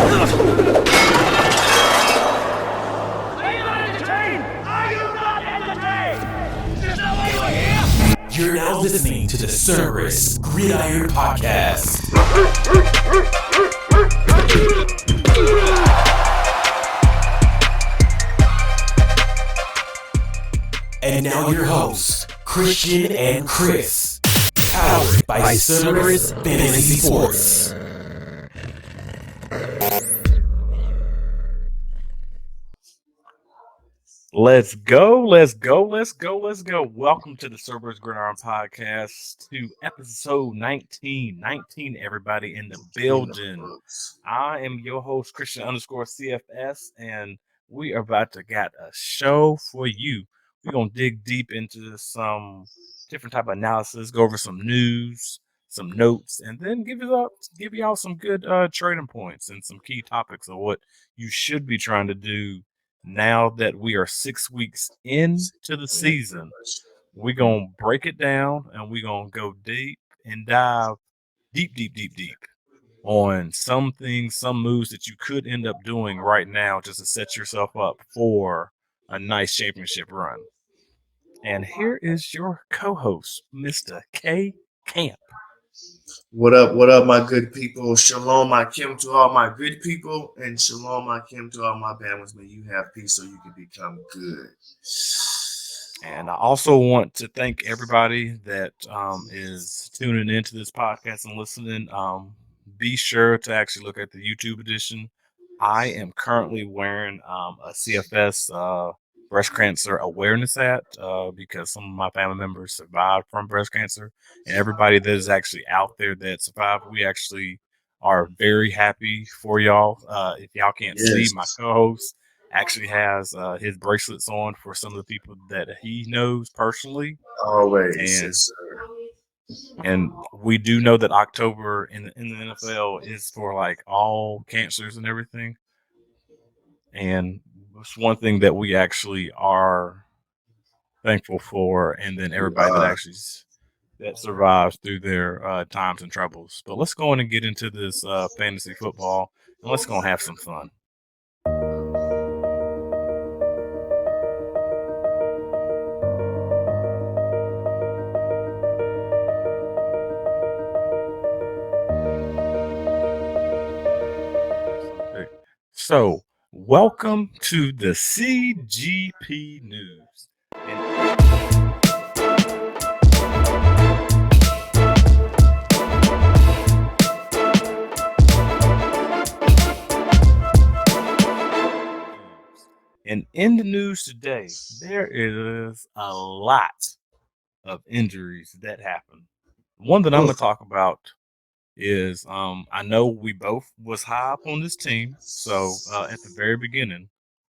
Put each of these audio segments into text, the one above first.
You're now listening to the Cerberus Gridiron Podcast. And now your hosts, Christian and Chris, powered by Cerberus Fantasy Sports. Let's go. Welcome to the Cerberus Gridiron Podcast, to episode 19, everybody in the building. I am your host, Christian_CFS, and we are about to get a show for you. We're going to dig deep into some different type of analysis, go over some news, some notes, and then give y'all some good trading points and some key topics of what you should be trying to do. Now that we are 6 weeks into the season, we're going to break it down and we're going to go deep and dive deep on some things, some moves that you could end up doing right now just to set yourself up for a nice championship run. And here is your co-host, Mr. K. Camp. What up, my good people? Shalom, my Kim, to all my good people, and shalom, my Kim, to all my bad ones. May you have peace so you can become good. And I also want to thank everybody that is tuning into this podcast and listening. Be sure to actually look at the YouTube edition. I am currently wearing a CFS breast cancer awareness hat because some of my family members survived from breast cancer, and everybody that is actually out there that survived, we actually are very happy for y'all. If y'all can't see, my co-host actually has his bracelets on for some of the people that he knows personally. Always, and, yes, sir. And we do know that October in the NFL is for like all cancers and everything. And it's one thing that we actually are thankful for, and then everybody that actually that survives through their times and troubles. But let's go on and get into this fantasy football, and let's go and have some fun. So, welcome to the CGP News. And in the news today, there is a lot of injuries that happen. One that I'm going to talk about is I know we both was high up on this team. So at the very beginning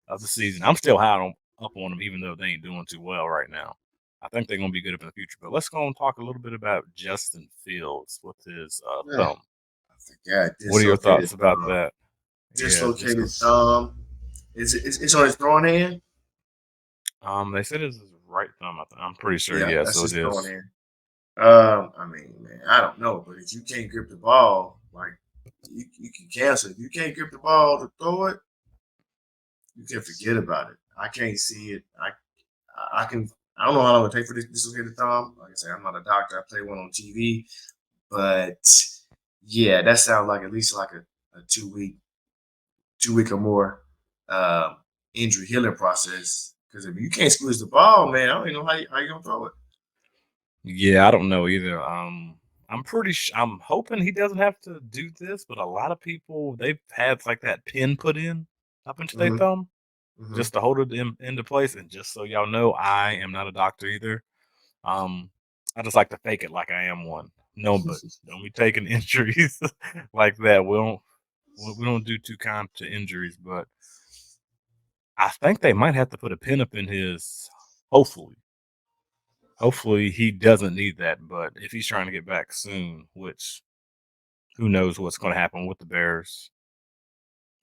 of the season, I'm still high up on them, even though they ain't doing too well right now. I think they're going to be good up in the future. But let's go and talk a little bit about Justin Fields with his thumb. What are your thoughts about that? Dislocated thumb. It's on his throwing hand? They said it's his right thumb. I'm pretty sure. Yeah, so it is. Hand. I mean, man, I don't know, but if you can't grip the ball, like you can cancel. If you can't grip the ball to throw it, you can forget about it. I can't see it. I don't know how long it take for this dislocated thumb. Like I said, I'm not a doctor. I play one on TV, but yeah, that sounds like at least like a 2 week or more injury healing process. Because if you can't squeeze the ball, man, I don't even know how you gonna throw it. Yeah, I don't know either. I'm I'm hoping he doesn't have to do this, but a lot of people, they've had like that pin put in up into their thumb just to hold it into place. And just so y'all know, I am not a doctor either. I just like to fake it like I am one. No, but don't be taking injuries like that. We don't do too kind to injuries, but I think they might have to put a pin up in his. Hopefully he doesn't need that, but if he's trying to get back soon, which who knows what's going to happen with the Bears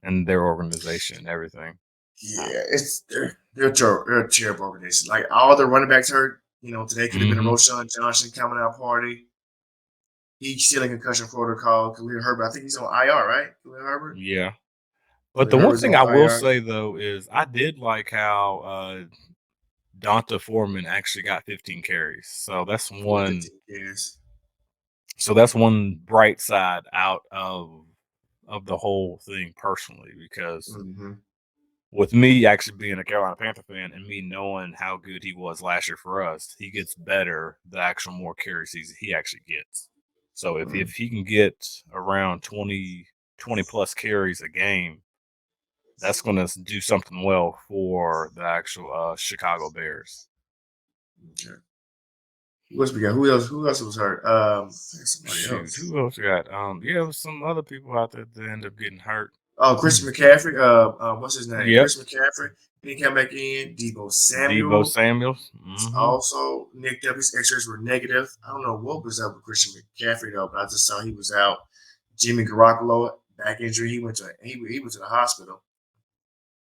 and their organization and everything. Yeah, they're a terrible organization. Like all the running backs hurt. You know, today could have been a Roschon Johnson coming out party. He's still in concussion protocol. Khalil Herbert, I think he's on IR, right? Khalil Herbert. Yeah. But the one thing I will say, though, is I did like how Donta Foreman actually got 15 carries. So that's one. So that's one bright side out of the whole thing personally, because with me actually being a Carolina Panther fan and me knowing how good he was last year for us, he gets better the actual more carries he actually gets. So if he can get around 20 plus carries a game, that's going to do something well for the actual Chicago Bears. Okay. Who else we got? Who else was hurt? Somebody else. Who else got? Yeah, it was some other people out there that ended up getting hurt. Oh, Christian McCaffrey. What's his name? Yep. Chris McCaffrey. He came back in. Debo Samuels. Also nicked up. His X-rays were negative. I don't know what was up with Christian McCaffrey though, but I just saw he was out. Jimmy Garoppolo, back injury. He went to the hospital.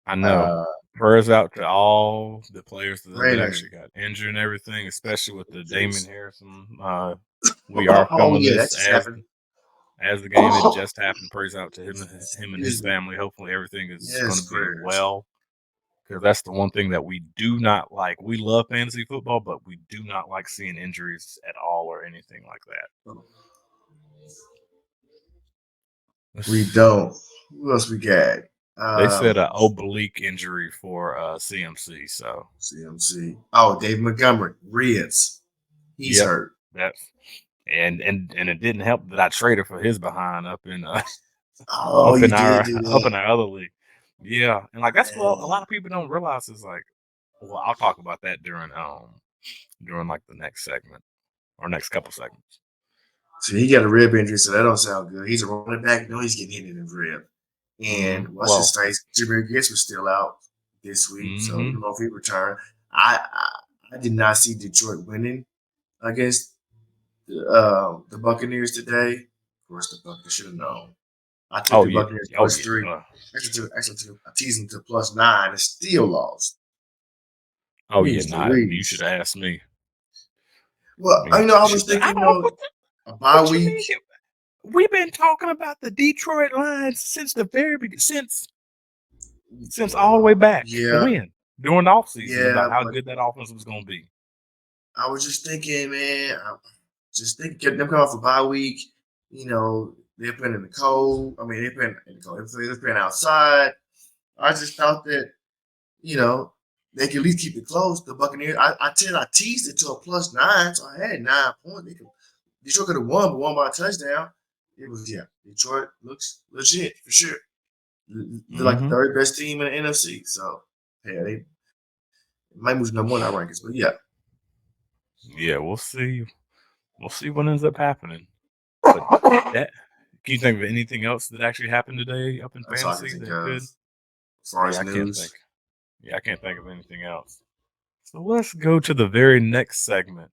I know. Prayers out to all the players that actually got injured and everything, especially with the Damon Harrison. We are filming this as the game had just happened. Prayers out to him and his family. Hopefully everything is going to be well, because that's the one thing that we do not like. We love fantasy football, but we do not like seeing injuries at all or anything like that. We don't. Who else we got? They said an oblique injury for CMC. So CMC. Oh, Dave Montgomery, ribs. He's hurt. And it didn't help that I traded for his behind up in our other league. Yeah, and like that's what a lot of people don't realize is like. Well, I'll talk about that during like the next segment or next couple segments. So he got a rib injury, so that don't sound good. He's a running back. You know he's getting hit in his rib. And what's his face? Jimmy Gates was still out this week, so we don't know if he returned. I did not see Detroit winning against the Buccaneers today. Of course, the Buccaneers should have known. I took the Buccaneers +3. Actually, I teased them to +9 and still lost. Oh yeah, you should have asked me. Well, I was thinking, a bye week. We've been talking about the Detroit Lions since the very beginning, since all the way back. During the offseason about how good that offense was going to be. I was just thinking, man. Get them coming off a bye week. They're playing in the cold. I mean, they're playing in the cold. They're playing outside. I just thought that, they could at least keep it close. The Buccaneers. I teased it to a +9, so I had 9 points. Detroit could have won, but won by a touchdown. It was Detroit looks legit for sure. They're like the third best team in the NFC. So they might move no more in our rankings, but yeah, we'll see. We'll see what ends up happening. But can you think of anything else that actually happened today up in fantasy that could? As far as news. I can't think of anything else. So let's go to the very next segment.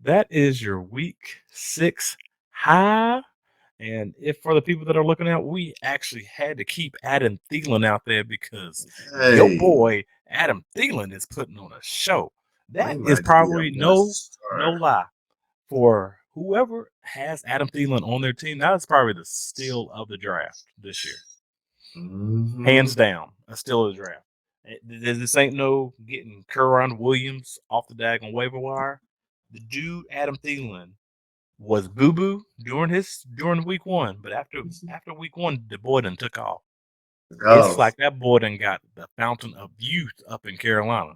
That is your week 6 high. And if for the people that are looking out, we actually had to keep Adam Thielen out there because your boy Adam Thielen is putting on a show. That is probably no lie for whoever has Adam Thielen on their team. That is probably the steal of the draft this year. Hands down, a steal of the draft. This ain't no getting Kerryon Williams off the daggone waiver wire. The dude Adam Thielen was boo-boo during week 1, but after week 1, the boy done took off. It's like that boy done got the fountain of youth up in Carolina.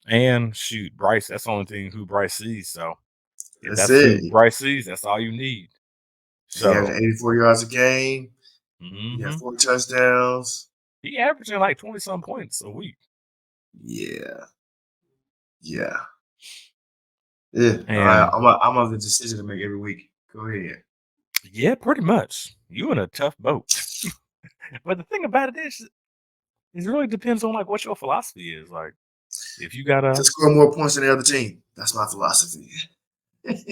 And shoot, Bryce, that's the only thing who Bryce sees. So if that's who Bryce sees, that's all you need. So he had 84 yards a game. He had 4 touchdowns. He averaging like 20-some points a week. Yeah. I'm of the decision to make every week. Go ahead. Yeah, pretty much. You in a tough boat. But the thing about it is, it really depends on like what your philosophy is. Like, if you gotta to score more points than the other team, that's my philosophy.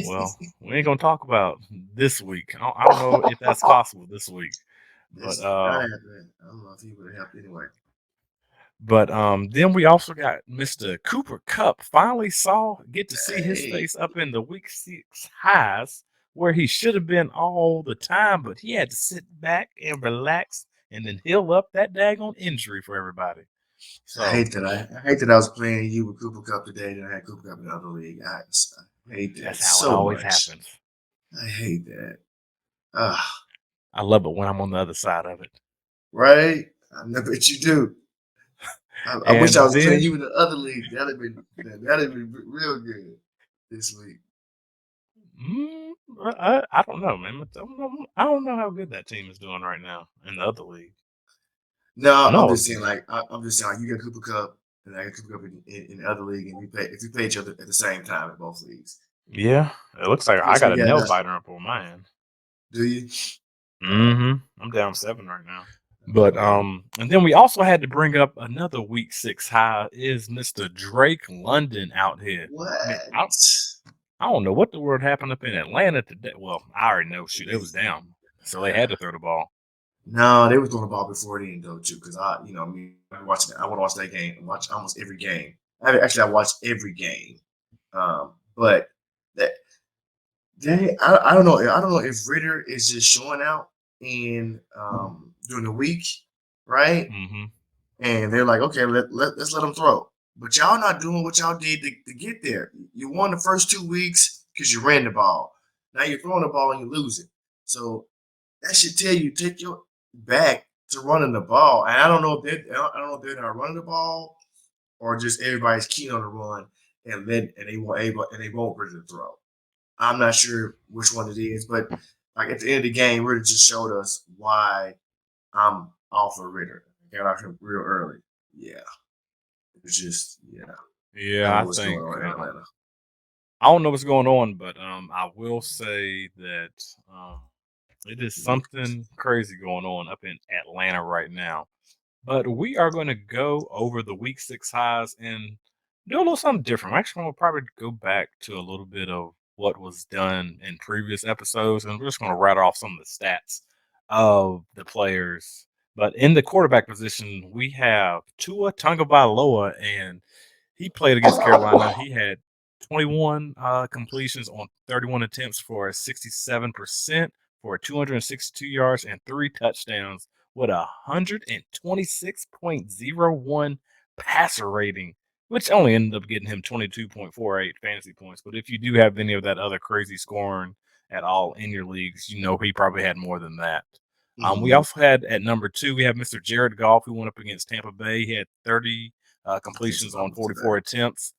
Well, we ain't gonna talk about this week. I don't know if that's possible this week. But I don't know if he would have helped anyway. But then we also got Mr. Cooper Cup. Finally get to see his Hey, face up in the week 6 highs, where he should have been all the time, but he had to sit back and relax and then heal up that daggone injury for everybody. I So hate that. I hate that I was playing you with Cooper Cup today, and I had Cooper Cup in the other league. I hate that that's how it so always much. happens. I hate that. Ah, I love it when I'm on the other side of it. right? I bet you do. I wish I And was playing you then in the other league. That'd been real good this week. mm, I don't know, man. I don't know how good that team is doing right now in the other league. No, I I'm know. just saying I'm just saying like you got Cooper Cup and I got Cooper Cup in the other league, and we play each other at the same time in both leagues. Yeah, it looks like I Yes, we got a got nail enough. biter up on my end. Do you? I'm down 7 right now. But Okay. and then we also had to bring up another week 6 high is Mr. Drake London out here. Man, What? I don't know what the word happened up in Atlanta today. Well, I already know. Shoot, it was down, so they had to throw the ball. No, they was throwing the ball before it ended though too, because I watching. I want to watch that game. I watch almost every game. I watched every game. But that I don't know. I don't know if Ritter is just showing out in during the week, right? Mm-hmm. And they're like, okay, let's let them throw. But y'all not doing what y'all did to get there. You won the first 2 weeks because you ran the ball. Now you're throwing the ball and you lose it. So that should tell you take your back to running the ball. And I don't know if I don't know if they're not running the ball or just everybody's keen on the run and they won't ready to throw. I'm not sure which one it is, but like at the end of the game, Ritter just showed us why I'm off of Ritter. I got off him real early. Yeah, it's just I don't Yeah, know I what's going think on in Atlanta. I don't know what's going on, but I will say that it is something crazy going on up in Atlanta right now. But we are going to go over the week 6 highs and do a little something different. We're actually going to probably go back to a little bit of what was done in previous episodes, and we're just going to rattle off some of the stats of the players. But in the quarterback position, we have Tua Tagovailoa, and he played against Carolina. He had 21 completions on 31 attempts for 67% for 262 yards and 3 touchdowns with a 126.01 passer rating, which only ended up getting him 22.48 fantasy points. But if you do have any of that other crazy scoring at all in your leagues, you know he probably had more than that. We Mm-hmm. also had at number 2, we have Mr. Jared Goff, who went up against Tampa Bay. He had 30 Can't completions survive on today. 44 attempts.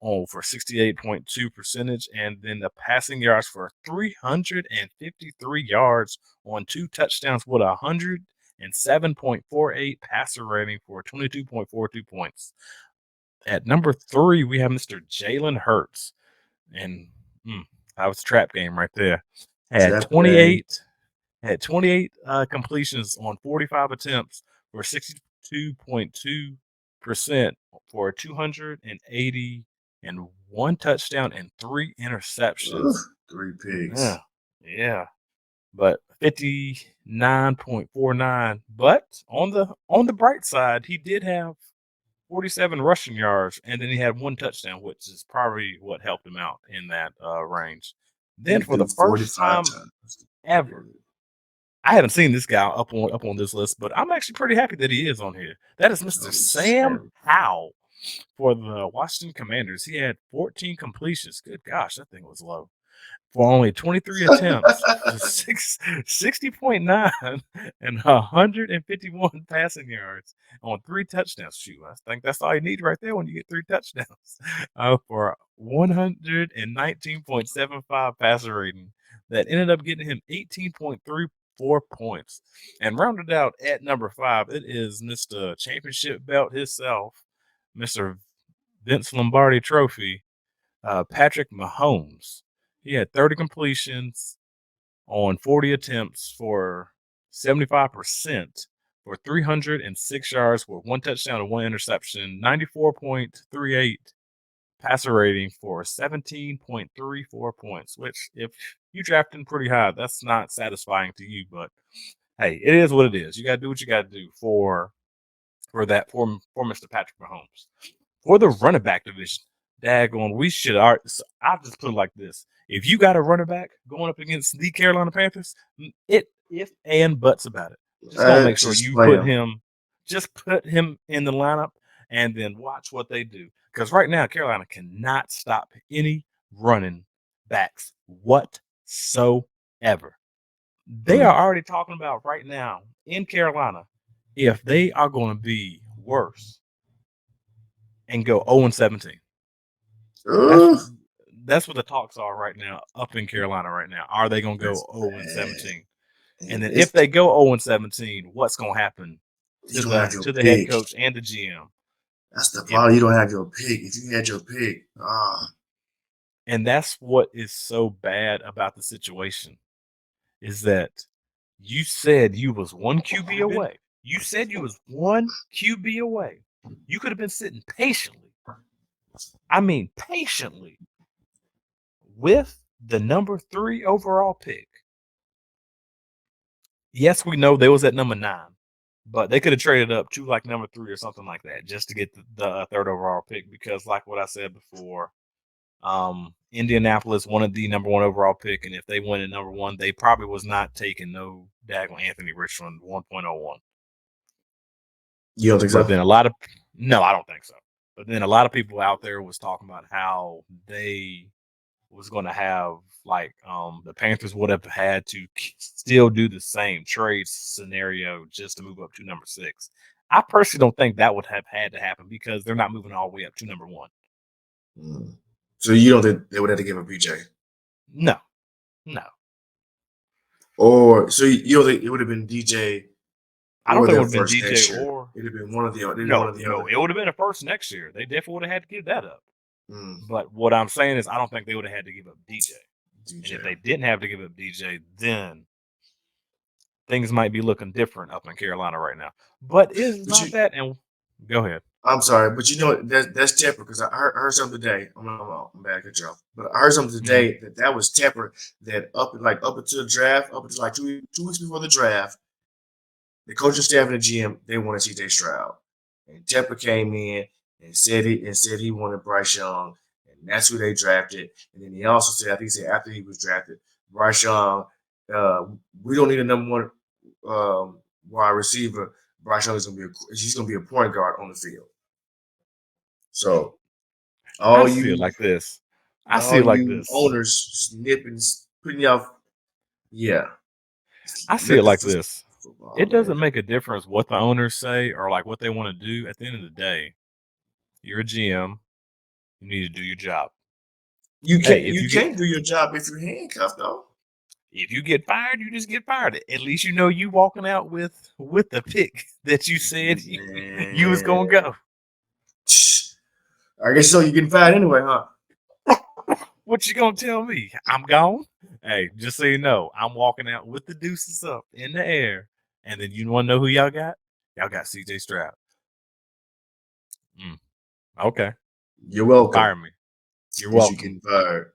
Oh, for 68.2 percentage, and then the passing yards for 353 yards on 2 touchdowns with 107.48 passer rating for 22.42 points. At number 3, we have Mr. Jalen Hurts, and that was a trap game right there. Had Trap game. 28 had 28 completions on 45 attempts for 62.2% for 280 and 1 touchdown and 3 interceptions. Ugh, 3 pigs. Yeah, yeah, but 59.49. But on the bright side, he did have 47 rushing yards, and then he had 1 touchdown, which is probably what helped him out in that range. Then He for the threw first 45 time times. ever, I haven't seen this guy up on this list, but I'm actually pretty happy that he is on here. That is Mr. Oh, Sam Sam. Howell for the Washington Commanders. He had 14 completions. Good gosh, that thing was low. For only 23 attempts for 60.9 and 151 passing yards on 3 touchdowns. Shoot, I think that's all you need right there when you get 3 touchdowns for 119.75 passer rating that ended up getting him 18.34 points. And rounded out at number 5, it is Mr. Championship Belt himself, Mr. Vince Lombardi Trophy, Patrick Mahomes. He had 30 completions on 40 attempts for 75% for 306 yards with 1 touchdown and 1 interception, 94.38 passer rating for 17.34 points, which if you draft him pretty high, that's not satisfying to you, but hey, it is what it is. You got to do what you got to do for for Mr. Patrick Mahomes. For the running back division, daggone, we should. I'll just put it like this: if you got a running back going up against the Carolina Panthers, if and buts about it. Just gonna make sure you put him. Just put him in the lineup and then watch what they do. Because right now, Carolina cannot stop any running backs whatsoever. They are already talking about right now in Carolina if they are going to be worse and go 0-17. That's what the talks are right now up in Carolina right now. Are they going to go 0-17? And then if they go 0-17, what's going to happen to the head coach and the GM? That's the problem. You don't have your pick. If you had your pick, and that's what is so bad about the situation is that you said you was one QB away. You said you was one QB away. You could have been sitting patiently. I mean, patiently with the number 3 overall pick. Yes, we know they was at number 9, but they could have traded up to like number 3 or something like that just to get the 3rd overall pick because, like what I said before, Indianapolis wanted the number 1 overall pick, and if they went at number 1, they probably was not taking no daggone Anthony Richardson 1.01. You don't think so? Then no, I don't think so. But then a lot of people out there was talking about how they was going to have the Panthers would have had to still do the same trade scenario just to move up to number 6. I personally don't think that would have had to happen because they're not moving all the way up to number 1. So you don't think they would have to give up BJ? No. Or so you don't think it would have been DJ? I don't think it would have been DJ or it would have been one of the other. No, it would have been a first next year. They definitely would have had to give that up. But what I'm saying is I don't think they would have had to give up DJ. And if they didn't have to give up DJ, then things might be looking different up in Carolina right now. But it's not that. And go ahead. I'm sorry, but you know that's Tepper because I heard something today. I'm bad at y'all, but I heard something today that was Tepper that up until the draft, up until like 2 weeks before the draft, the coaching staff and the GM they wanted CJ Stroud, and Tepper came in and said he wanted Bryce Young, and that's who they drafted. And then he also said, I think he said after he was drafted, Bryce Young, we don't need a number 1 wide receiver. Bryce Young is going to be a point guard on the field. So I see it like this. Owners snipping, putting y'all. Yeah. I see it like this. It doesn't make a difference what the owners say or like what they want to do. At the end of the day, you're a GM. You need to do your job. You can't do your job if you're handcuffed, though. If you get fired, you just get fired. At least you know you walking out with the pick that you said you was gonna go. I guess so. You getting fired anyway, huh? What you gonna tell me? I'm gone? Hey, just so you know, I'm walking out with the deuces up in the air. And then you want to know who y'all got? Y'all got CJ Stroud. Okay. You're welcome. Fire me. You're welcome. You getting fired.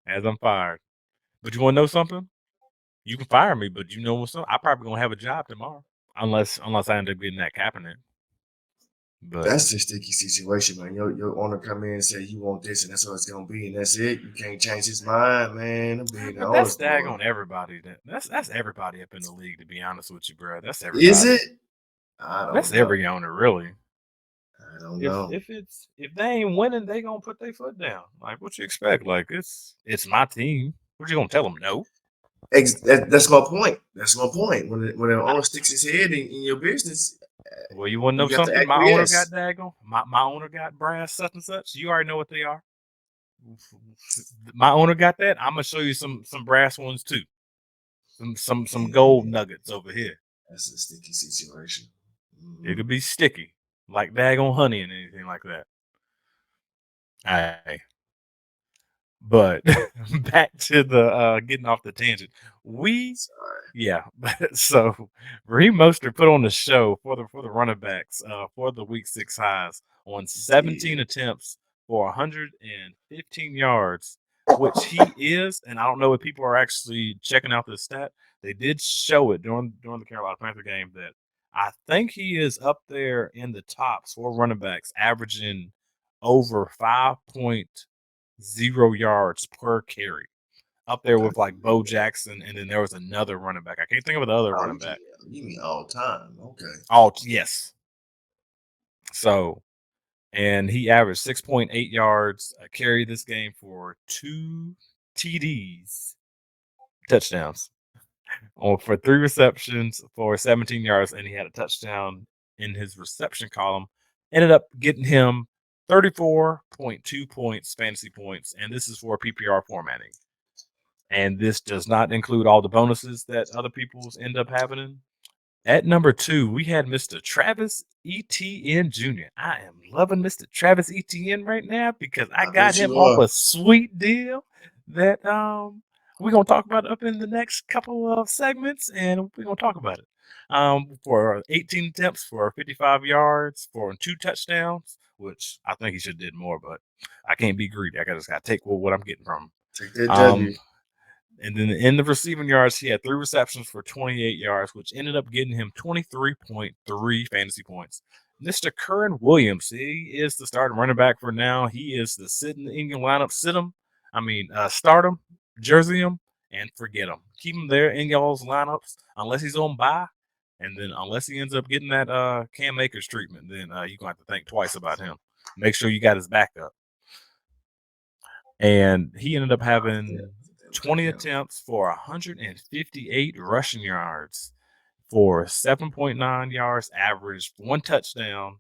As I'm fired. But you want to know something? You can fire me, but you know what's up? I'm probably gonna have a job tomorrow, unless I end up getting that Kaepernick. But that's a sticky situation, man. Your owner come in and say you want this, and that's what it's gonna be, and that's it. You can't change his mind, man. But that's daggone everybody. That's everybody up in the league. To be honest with you, bro, that's everybody. Is it? I don't know. That's every owner, really. I don't know. If they ain't winning, they gonna put their foot down. Like, what you expect? Like, it's my team. What you gonna tell them? No. That's my point. That's my point. When an owner sticks his head in your business. Well, you want to know something? My owner got daggone. My owner got brass such and such. You already know what they are. My owner got that. I'm gonna show you some brass ones too. Some gold nuggets over here. That's a sticky situation. It could be sticky, like daggone honey and anything like that. Aye. But back to the getting off the tangent. So Raheem Mostert put on the show for the running backs for the week 6 highs on 17 attempts for 115 yards, which he is. And I don't know if people are actually checking out this stat. They did show it during the Carolina Panther game that I think he is up there in the tops for running backs, averaging over 5.0 yards per carry. Up there with like Bo Jackson, and then there was another running back. I can't think of the other running back. You mean all time? Okay. Oh, yes. So, and he averaged 6.8 yards a carry this game for 2 TDs, touchdowns, for 3 receptions for 17 yards, and he had a touchdown in his reception column. Ended up getting him 34.2 points, fantasy points, and this is for PPR formatting. And this does not include all the bonuses that other people's end up having. At number 2, we had Mr. Travis Etienne Jr. I am loving Mr. Travis Etienne right now because I got him off a sweet deal that we're gonna talk about up in the next couple of segments, and we're gonna talk about it. For 18 attempts for 55 yards for 2 touchdowns, which I think he should have did more, but I can't be greedy. I just gotta take what I'm getting from him. Take that W. And then in the receiving yards, he had 3 receptions for 28 yards, which ended up getting him 23.3 fantasy points. Mr. Curran Williams, he is the starting running back for now. He is the sit in your lineup, start him, jersey him, and forget him. Keep him there in y'all's lineups unless he's on bye. And then unless he ends up getting that Cam Akers treatment, then you're going to have to think twice about him. Make sure you got his backup. And he ended up having 20 attempts for 158 rushing yards for 7.9 yards average, 1 touchdown,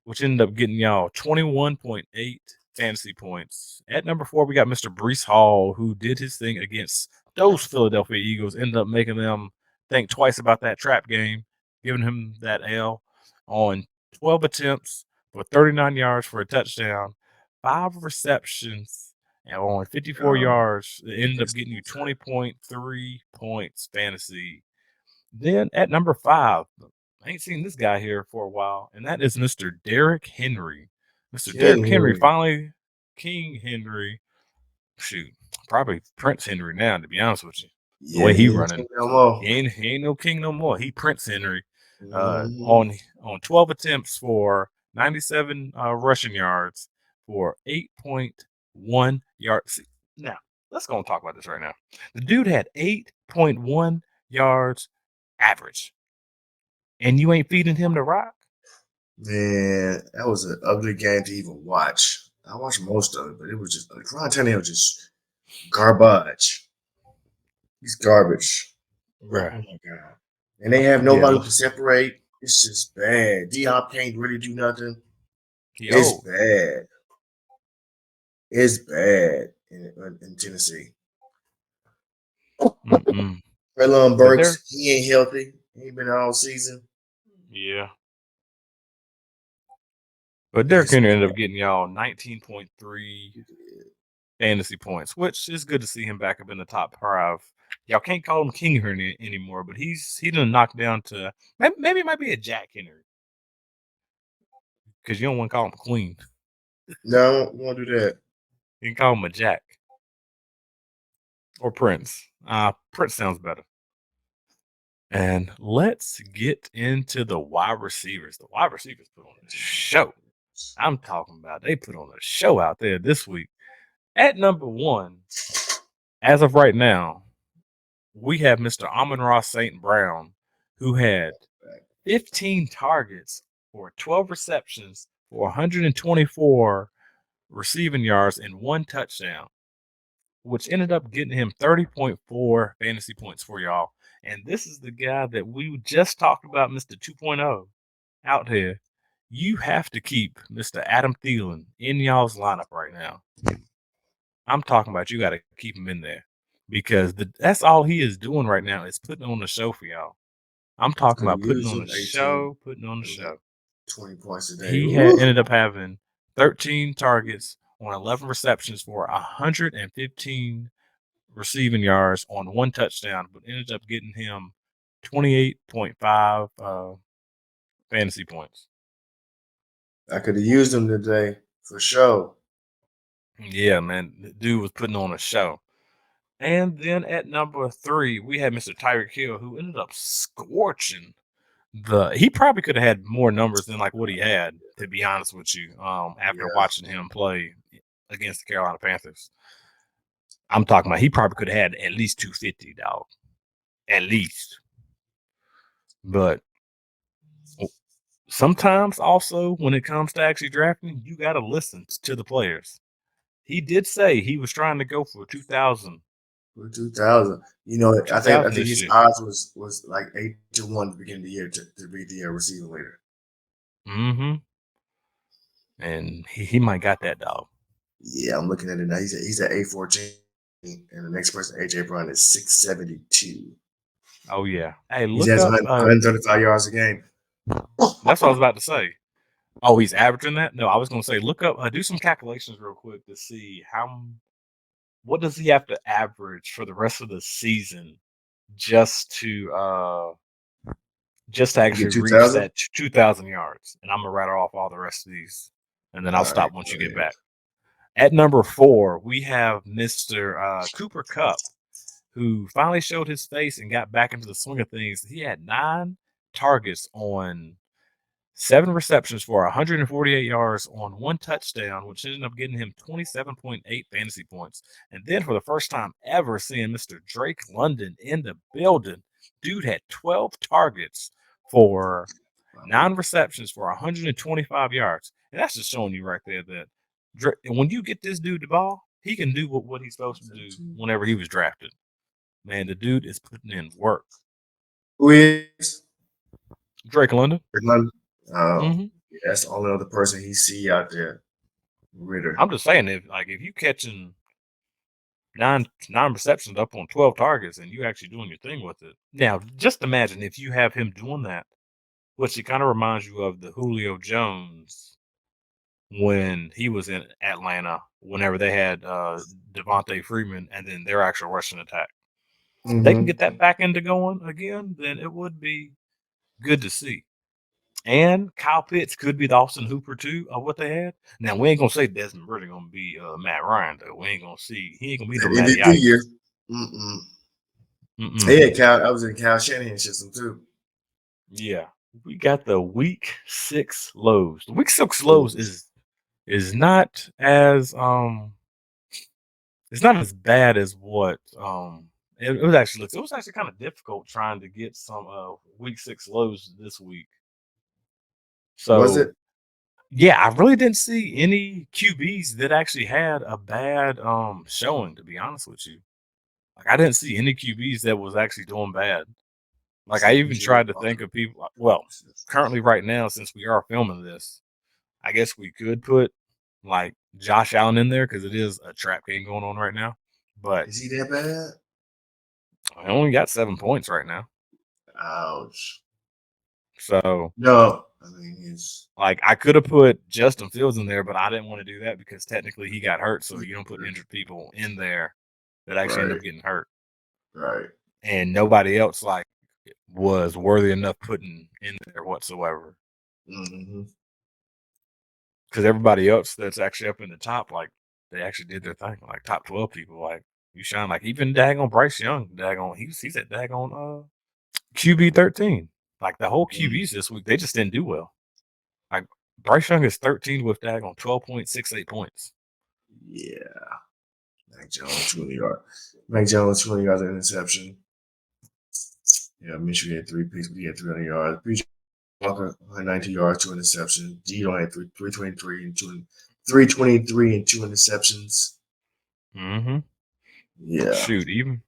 which ended up getting y'all 21.8 fantasy points. At number 4, we got Mr. Breece Hall, who did his thing against those Philadelphia Eagles, ended up making them think twice about that trap game, giving him that L on 12 attempts for 39 yards for a touchdown, 5 receptions, and on 54 yards, it ended up getting you 20.3 points fantasy. Then at number 5, I ain't seen this guy here for a while, and that is Mr. Derrick Henry. Derrick Henry, finally, King Henry. Shoot, probably Prince Henry now, to be honest with you. The way he running. He ain't no king no more. He Prince Henry. On 12 attempts for 97 rushing yards for 8.1 yards. Now, let's go and talk about this right now. The dude had 8.1 yards average. And you ain't feeding him the rock? Man, that was an ugly game to even watch. I watched most of it, but it was just Ryan Tannehill just garbage. He's garbage. Right. Oh my god. And they have nobody to separate. It's just bad. D-Hop can't really do nothing. It's bad. It's bad in Tennessee. Traylon Burks, he ain't healthy. He ain't been all season. Yeah. But Derrick Henry ended up getting y'all 19.3 fantasy points, which is good to see him back up in the top 5. Y'all can't call him King Henry anymore, but he done knocked down to maybe it might be a Jack Henry. Because you don't want to call him Queen. No, we won't do that. You can call him a Jack. Or Prince. Prince sounds better. And let's get into the wide receivers. The wide receivers put on a show. I'm talking about they put on a show out there this week. At number 1, as of right now, we have Mr. Amon-Ra St. Brown, who had 15 targets for 12 receptions for 124 receiving yards and 1 touchdown, which ended up getting him 30.4 fantasy points for y'all. And this is the guy that we just talked about, Mr. 2.0 out here. You have to keep Mr. Adam Thielen in y'all's lineup right now. I'm talking about you got to keep him in there because that's all he is doing right now is putting on the show for y'all. I'm talking about putting on the show. 20 points a day. He ended up having 13 targets on 11 receptions for 115 receiving yards on 1 touchdown, but ended up getting him 28.5 fantasy points. I could have used him today for sure. Yeah, man. The dude was putting on a show. And then at number 3, we had Mr. Tyreek Hill, who ended up scorching he probably could have had more numbers than like what he had, to be honest with you. After watching him play against the Carolina Panthers, I'm talking about he probably could have had at least 250, dog, at least. But sometimes also when it comes to actually drafting, you got to listen to the players. He did say he was trying to go for 2,000. For 2,000, I think his easy. odds was like 8-1 to begin the year to be the receiving leader. Mm-hmm. And he might got that, dog. Yeah, I'm looking at it now. He's at 814, and the next person, AJ Brown, is 672. Oh yeah. Hey, He look has up. 135 yards a game. That's what I was about to say. Oh, he's averaging that? No, I was going to say look up. Do some calculations real quick to see what does he have to average for the rest of the season just to actually reach 2,000. that 2,000 yards. And I'm gonna rattle off all the rest of these, and then I'll stop once you get back. At number 4, we have Mr. Cooper Kupp, who finally showed his face and got back into the swing of things. He had 9 targets on 7 receptions for 148 yards on 1 touchdown, which ended up getting him 27.8 fantasy points. And then for the first time ever seeing Mr. Drake London in the building, dude had 12 targets for 9 receptions for 125 yards. And that's just showing you right there that when you get this dude the ball, he can do what he's supposed to do whenever he was drafted. Man, the dude is putting in work. Who is? Drake London. Drake London. Yeah, that's the only other person he see out there. Ritter. I'm just saying, if you catching nine receptions up on 12 targets and you actually doing your thing with it. Now, just imagine if you have him doing that, which it kind of reminds you of the Julio Jones when he was in Atlanta, whenever they had Devontae Freeman and then their actual rushing attack. If they can get that back into going again, then it would be good to see. And Kyle Pitts could be the Austin Hooper too of what they had. Now we ain't gonna say Desmond Ridder gonna be Matt Ryan though. We ain't gonna see he ain't gonna be no Matty MVP year. Yeah, Cal. I was in Cal Shanahan's system too. Yeah, we got the week 6 lows. The week 6 lows is not as it's not as bad as what it was actually. It was actually kind of difficult trying to get some week 6 lows this week. So was it? Yeah, I really didn't see any QBs that actually had a bad showing, to be honest with you. Like I didn't see any QBs that was actually doing bad. Like I even tried to think of people. Well, currently right now, since we are filming this, I guess we could put like Josh Allen in there because it is a trap game going on right now. But is he that bad? I only got 7 points right now. Ouch. So no, I mean he's like I could have put Justin Fields in there, but I didn't want to do that because technically he got hurt. So you don't put injured people in there that actually end up getting hurt. Right. And nobody else like was worthy enough putting in there whatsoever. Because everybody else that's actually up in the top, like they actually did their thing. Like top 12 people, like you shine. Like even daggone Bryce Young, daggone he's at daggone QB 13. Like the whole QBs this week, they just didn't do well. Like Bryce Young is 13 with daggone 12.68 points. Yeah. Mac Jones 20 yards. Mac Jones 20 yards of interception. Yeah, Michigan had 3 picks, but he had 300 yards. PJ Walker 190 yards, 2 interceptions. Gino had 323 and 2 interceptions. Yeah. Shoot, even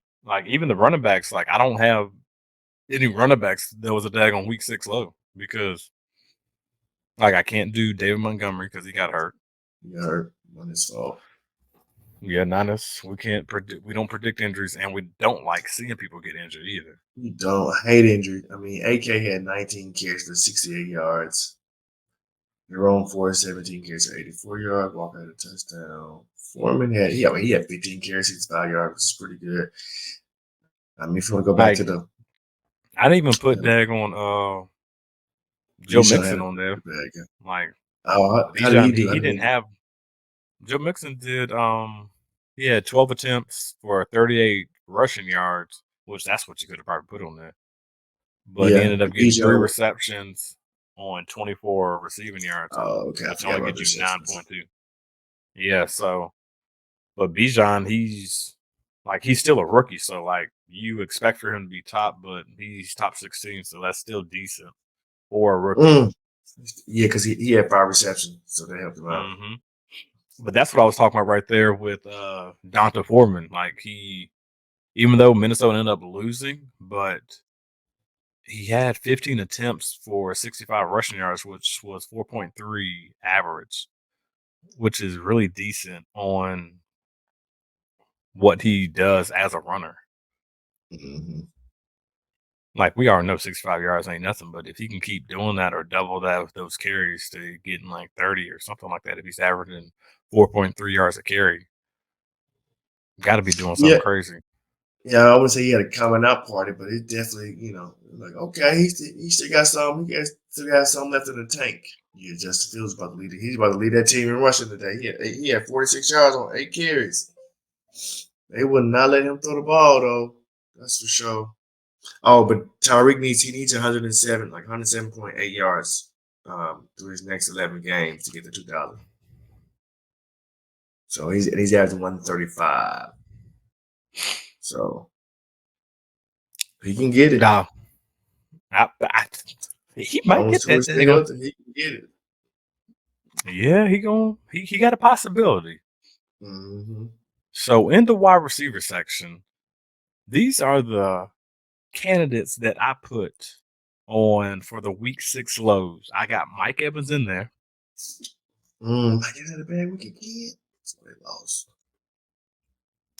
the running backs, like I don't have any running backs that was a daggone week 6 low because like I can't do David Montgomery because he got hurt. He got hurt on his fault. Yeah, Niners, we don't predict injuries, and we don't like seeing people get injured either. We don't. I hate injury. I mean, AK had 19 carries for 68 yards. Jerome Ford 17 carries for 84 yards. Walker had a touchdown. Foreman had 15 carries, 65 yards, which is pretty good. I mean, if you want to go back to the, I didn't even put daggone Joe Mixon on there. Like, how did he do? He didn't have. Joe Mixon did. He had 12 attempts for 38 rushing yards, which that's what you could have probably put on there. but he Yeah, ended up getting 3 receptions on 24 receiving yards, okay. I which forgot only about gives you receptions. 9.2. Yeah, so but Bijan, he's still a rookie, so like you expect for him to be top, but he's top 16, so that's still decent for a rookie. Yeah, because he had 5 receptions, so that helped him out. Mm-hmm. But that's what I was talking about right there with Donta Foreman. Like even though Minnesota ended up losing, but he had 15 attempts for 65 rushing yards, which was 4.3 average, which is really decent on what he does as a runner. Mm-hmm. Like we already know 65 yards ain't nothing, but if he can keep doing that or double that with those carries to getting like 30 or something like that, if he's averaging 4.3 yards a carry, got to be doing something Yeah, crazy. yeah. I wouldn't say he had a coming out party, but it definitely, like okay, he still got some. Still got some left in the tank. Yeah, Justin Fields about to lead it. He's about to lead that team in rushing today. He had 46 yards on 8 carries. They would not let him throw the ball though. That's for sure. Oh, but Tyreek needs 107, like 107.8 yards through his next 11 games to get to 2,000. So he's averaging 135. So he can get it. No, he might get that. He can get it. Yeah, he got a possibility. Mm-hmm. So in the wide receiver section, these are the candidates that I put on for the week 6 lows. I got Mike Evans in there. Mike Evans had a bad week again. So they lost.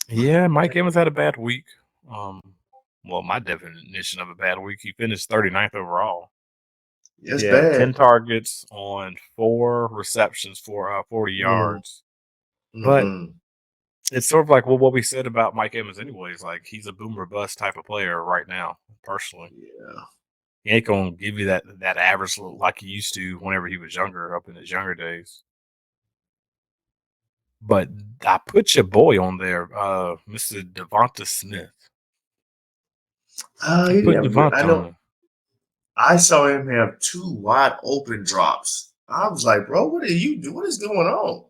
Yeah, Mike Evans had a bad week. Well, my definition of a bad week, he finished 39th overall. Yes, He had 10 bad. targets on 4 receptions for 40 yards. But Mm-hmm. it's sort of like what we said about Mike Evans anyways. Like, he's a boom or bust type of player right now, personally. Yeah. He ain't going to give you that average like he used to whenever he was younger, up in his younger days. But I put your boy on there, Mr. Devonta Smith. I He didn't put have a good. I Devonta on know. there. I saw him have 2 wide open drops. I was like, bro, what are you doing? What is going on?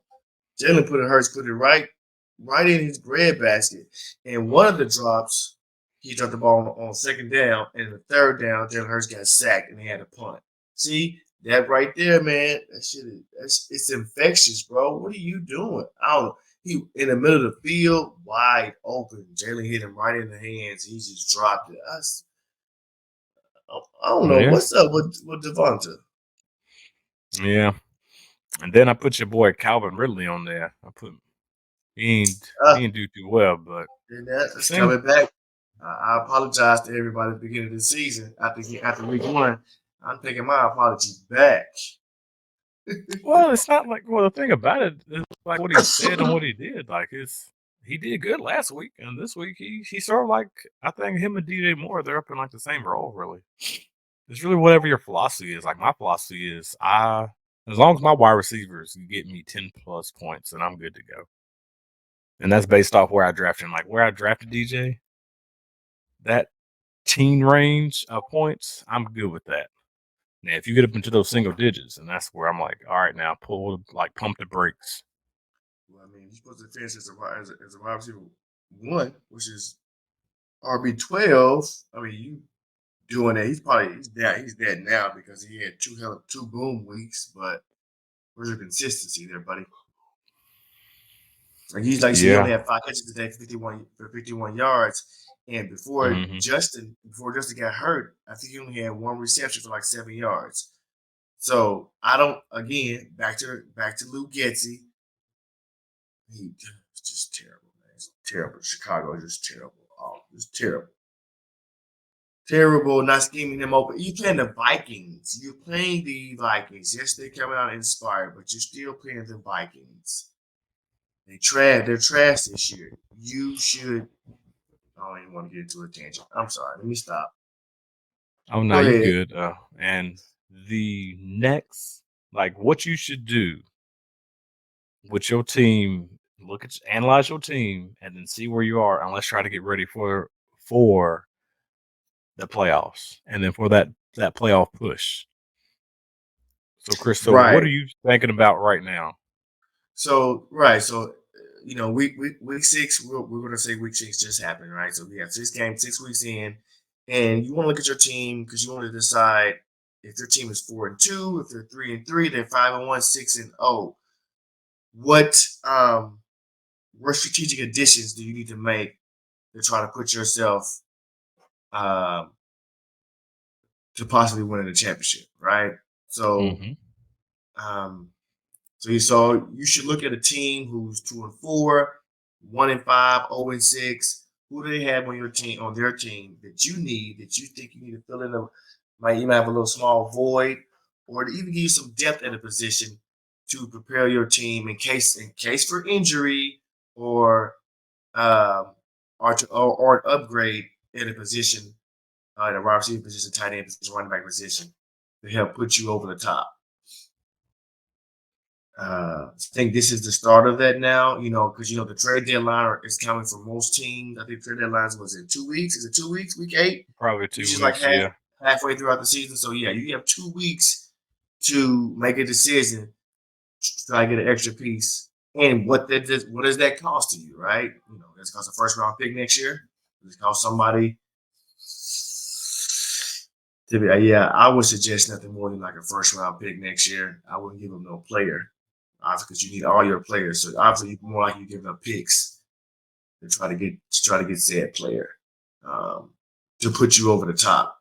Jalen put it right in his bread basket. And one of the drops, he dropped the ball on second down, and the third down, Jalen Hurts got sacked and they had a punt. See that right there, man. That shit it's infectious, bro. What are you doing? I don't know. He in the middle of the field, wide open. Jalen hit him right in the hands. He just dropped it. I don't know Yeah. what's up with Devonta. Yeah. And then I put your boy Calvin Ridley on there. He ain't do too well, but And that's same. coming back. I apologize to everybody at the beginning of the season. After week 1, I'm taking my apology back. Well, it's not like the thing about it is like what he said and what he did. Like he did good last week, and this week he sort of like I think him and DJ Moore they're up in like the same role. Really, it's really whatever your philosophy is. Like my philosophy is as long as my wide receivers get me 10 plus points, then I'm good to go. And that's based off where I drafted him. Like where I drafted DJ, that teen range of points, I'm good with that. Now, if you get up into those single digits, and that's where I'm like, all right, now pump the brakes. Well, I mean, you're supposed to finish as a wide receiver 1, which is RB12. I mean, you doing that? He's dead now because he had 2 boom weeks. But where's the consistency there, buddy? Like he's like you said, he only had 5 catches today for 51 yards. And before Justin got hurt, I think he only had 1 reception for like 7 yards. So I don't back to Luke Getsy. He's just terrible, man. It's terrible. Chicago is just terrible. Oh, it's terrible. Terrible, not scheming them open. You playing the Vikings. You're playing the Vikings. Yes, they're coming out inspired, but you're still playing the Vikings. They're trash this year. You should. I don't even want to get into a tangent. I'm sorry. Let me stop. Oh no, you good. And the next, like, what you should do with your team, analyze your team, and then see where you are, and let's try to get ready for the playoffs, and then for that playoff push. So, Chris, what Right. are you thinking about right now? So week 6, we're gonna say week 6 just happened, right? So we have 6 games, 6 weeks in, and you want to look at your team because you want to decide if your team is 4-2, if they're 3-3, they're 5-1, 6-0. What strategic additions do you need to make to try to put yourself um, to possibly winning the championship, right? So, um, you should look at a team who's 2-4, 1-5, 0-6. Who do they have on their team that you think you need to fill in you might have a little small void, or to even give you some depth at a position to prepare your team in case for injury or or an upgrade in a position, in a wide receiver position, tight end position, running back position, to help put you over the top. I think this is the start of that now, because the trade deadline is coming for most teams. I think trade deadlines was in 2 weeks. Is it 2 weeks? Week 8? Probably 2 Which is weeks, like halfway throughout the season. So yeah, you have 2 weeks to make a decision to try to get an extra piece. And what does that cost to you, right? Does it cost a first round pick next year? Does it cost somebody to be? Yeah, I would suggest nothing more than like a first round pick next year. I wouldn't give them no player, obviously, because you need all your players. So obviously, more like you give up picks to try to get said player to put you over the top.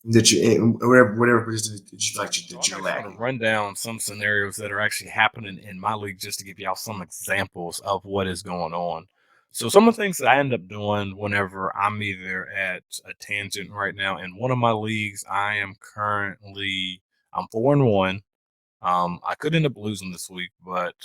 That you're in whatever position that you like that you're lacking. I'm going to run down some scenarios that are actually happening in my league just to give y'all some examples of what is going on. So some of the things that I end up doing whenever I'm either at a tangent right now in one of my leagues, I'm 4-1. I could end up losing this week, but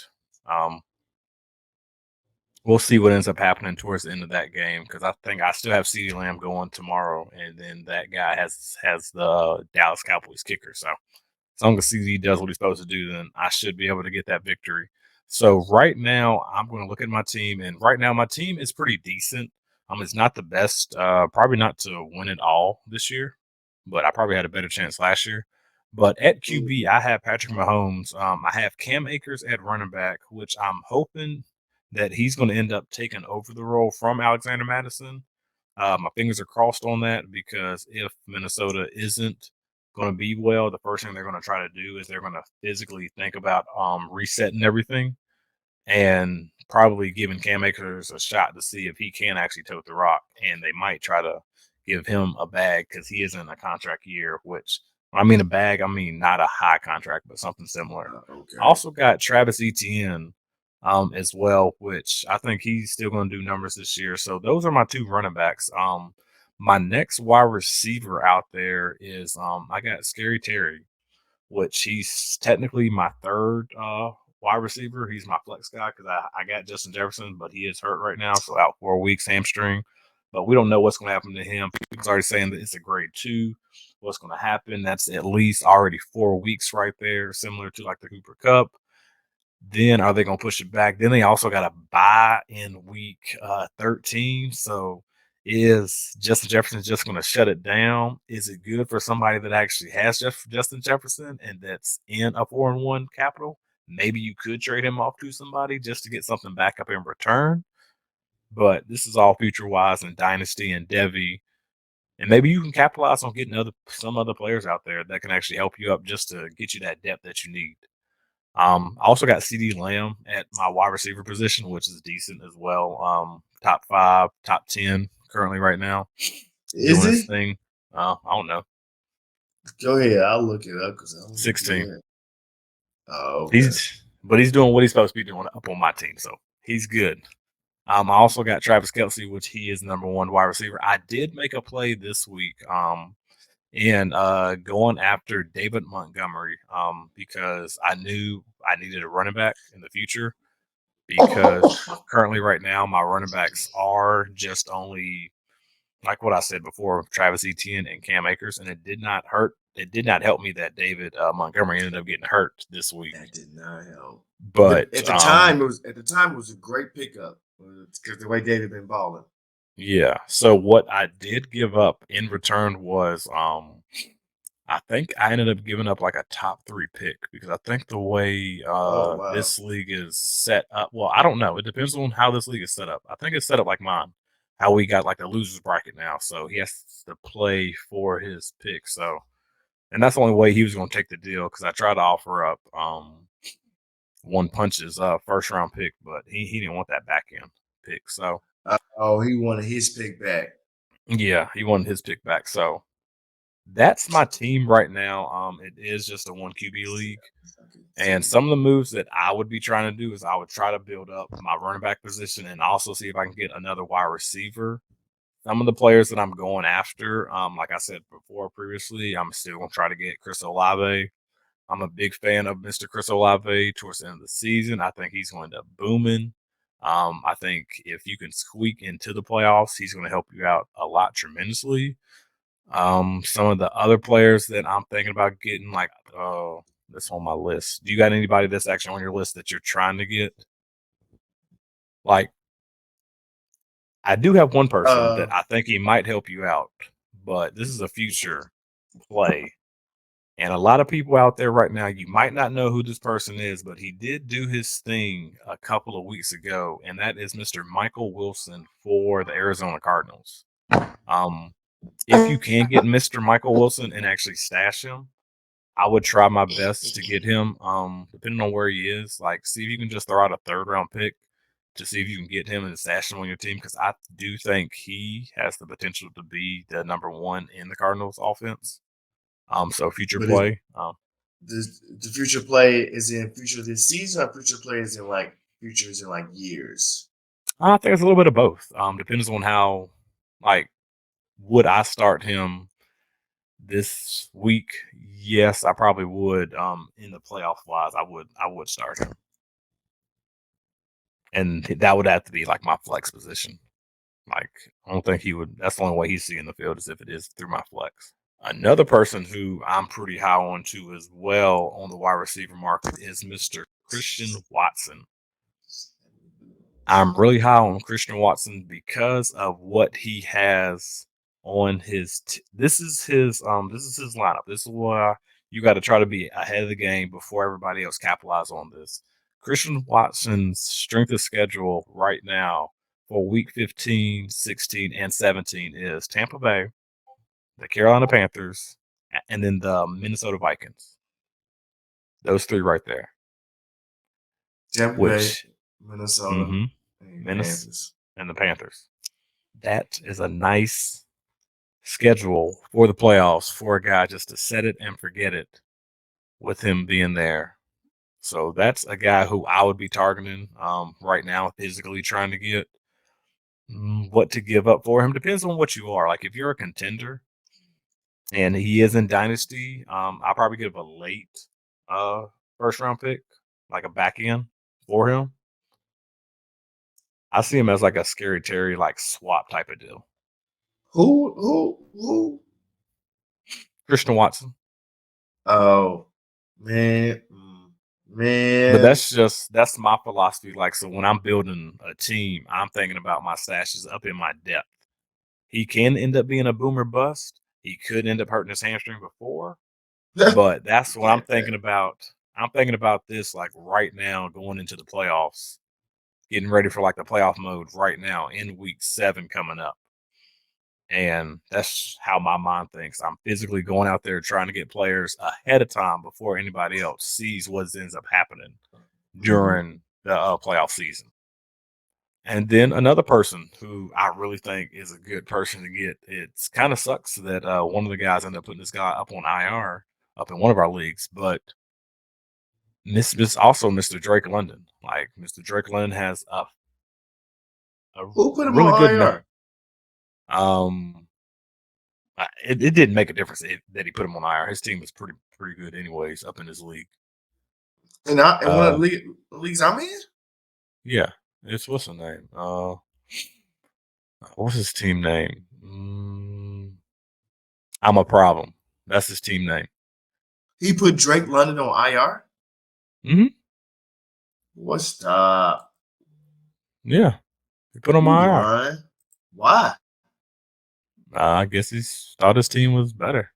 we'll see what ends up happening towards the end of that game, because I think I still have CeeDee Lamb going tomorrow, and then that guy has the Dallas Cowboys kicker. So as long as CeeDee does what he's supposed to do, then I should be able to get that victory. So right now, I'm going to look at my team, and right now my team is pretty decent. It's not the best, probably not to win it all this year, but I probably had a better chance last year. But at QB, I have Patrick Mahomes. I have Cam Akers at running back, which I'm hoping that he's going to end up taking over the role from Alexander Madison. My fingers are crossed on that, because if Minnesota isn't going to be well, the first thing they're going to try to do is they're going to physically think about resetting everything and probably giving Cam Akers a shot to see if he can actually tote the rock. And they might try to give him a bag because he is in a contract year, which when I mean a bag, I mean not a high contract, but something similar. Okay. I also got Travis Etienne as well, which I think he's still going to do numbers this year. So those are my 2 running backs. My next wide receiver out there is I got Scary Terry, which he's technically my 3rd wide receiver. He's my flex guy because I got Justin Jefferson, but he is hurt right now, so out 4 weeks, hamstring. But we don't know what's going to happen to him. People's already saying that it's a grade 2. What's going to happen? That's at least already 4 weeks right there, similar to like the Cooper Cup. Then are they going to push it back? Then they also got a bye in week 13. So is Justin Jefferson just going to shut it down? Is it good for somebody that actually has Justin Jefferson and that's in a 4-1 capital? Maybe you could trade him off to somebody just to get something back up in return. But this is all future wise in Dynasty and Devi. And maybe you can capitalize on getting some other players out there that can actually help you up just to get you that depth that you need. I also got CeeDee Lamb at my wide receiver position, which is decent as well. Top 5, top 10 currently right now. Is doing he? his thing. I don't know. Go ahead. I'll look it up because I don't 16. Oh, okay. He's doing what he's supposed to be doing up on my team, so he's good. I also got Travis Kelce, which he is number 1 wide receiver. I did make a play this week. And going after David Montgomery because I knew I needed a running back in the future, because currently right now my running backs are just only, like what I said before, Travis Etienne and Cam Akers, and it did not help me that David Montgomery ended up getting hurt this week. That did not help. But at the time it was a great pickup because the way David been balling. Yeah. So what I did give up in return was I think I ended up giving up like a top 3 pick because I think the way Oh wow. this league is set up, well, I don't know. It depends on how this league is set up. I think it's set up like mine, how we got like a loser's bracket now. So he has to play for his pick. So, and that's the only way he was going to take the deal because I tried to offer up one punch's first round pick, but he didn't want that back end pick. So, Oh, he wanted his pick back. yeah, he wanted his pick back. So, that's my team right now. It is just a 1 QB league. And some of the moves that I would be trying to do is I would try to build up my running back position and also see if I can get another wide receiver. Some of the players that I'm going after, like I said before previously, I'm still going to try to get Chris Olave. I'm a big fan of Mr. Chris Olave towards the end of the season. I think he's going to end up booming. I think if you can squeak into the playoffs, he's going to help you out a lot tremendously. Some of the other players that I'm thinking about getting, like, that's on my list. Do you got anybody that's actually on your list that you're trying to get? Like, I do have one person that I think he might help you out, but this is a future play. And a lot of people out there right now, you might not know who this person is, but he did do his thing a couple of weeks ago, and that is Mr. Michael Wilson for the Arizona Cardinals. If you can get Mr. Michael Wilson and actually stash him, I would try my best to get him. Depending on where he is, like see if you can just throw out a 3rd round pick to see if you can get him and stash him on your team because I do think he has the potential to be the number 1 in the Cardinals offense. So future But play. the future play is in future this season, or future play is in like futures in like years. I think it's a little bit of both. Depends on how, like, would I start him this week? Yes, I probably would. In the playoff wise, I would start him, and that would have to be like my flex position. Like, I don't think he would. That's the only way he's seeing the field is if it is through my flex. Another person who I'm pretty high on to as well on the wide receiver market is Mr. Christian Watson. I'm really high on Christian Watson because of what he has on his. This is his lineup. This is why you got to try to be ahead of the game before everybody else capitalize on this. Christian Watson's strength of schedule right now for week 15, 16, and 17 is Tampa Bay, the Carolina Panthers, and then the Minnesota Vikings. Those 3 right there. Tampa Bay, Minnesota, and Kansas. And the Panthers. That is a nice schedule for the playoffs for a guy just to set it and forget it with him being there. So that's a guy who I would be targeting right now, physically trying to get. What to give up for him depends on what you are. Like if you're a contender and he is in Dynasty, I'll probably give a late 1st round pick, like a back end for him. I see him as like a Scary Terry like swap type of deal. Who? Christian Watson. Oh man. But that's my philosophy. Like, so when I'm building a team, I'm thinking about my stashes up in my depth. He can end up being a boomer bust. He could end up hurting his hamstring before, but that's what I'm thinking about. I'm thinking about this like right now, going into the playoffs, getting ready for like the playoff mode right now in week 7 coming up. And that's how my mind thinks. I'm physically going out there trying to get players ahead of time before anybody else sees what ends up happening during the playoff season. And then another person who I really think is a good person to get. It's kind of sucks that one of the guys ended up putting this guy up on IR up in one of our leagues, but this also Mr. Drake London. Like Mr. Drake London has a Who put him really on good IR? It didn't make a difference that he put him on IR. His team was pretty good anyways up in his league. And one of the leagues I'm in? Yeah. It's what's his name? What's his team name? I'm a Problem. That's his team name. He put Drake London on IR? Mm-hmm. What's up? Yeah. He put him on IR. Why? I guess he thought his team was better.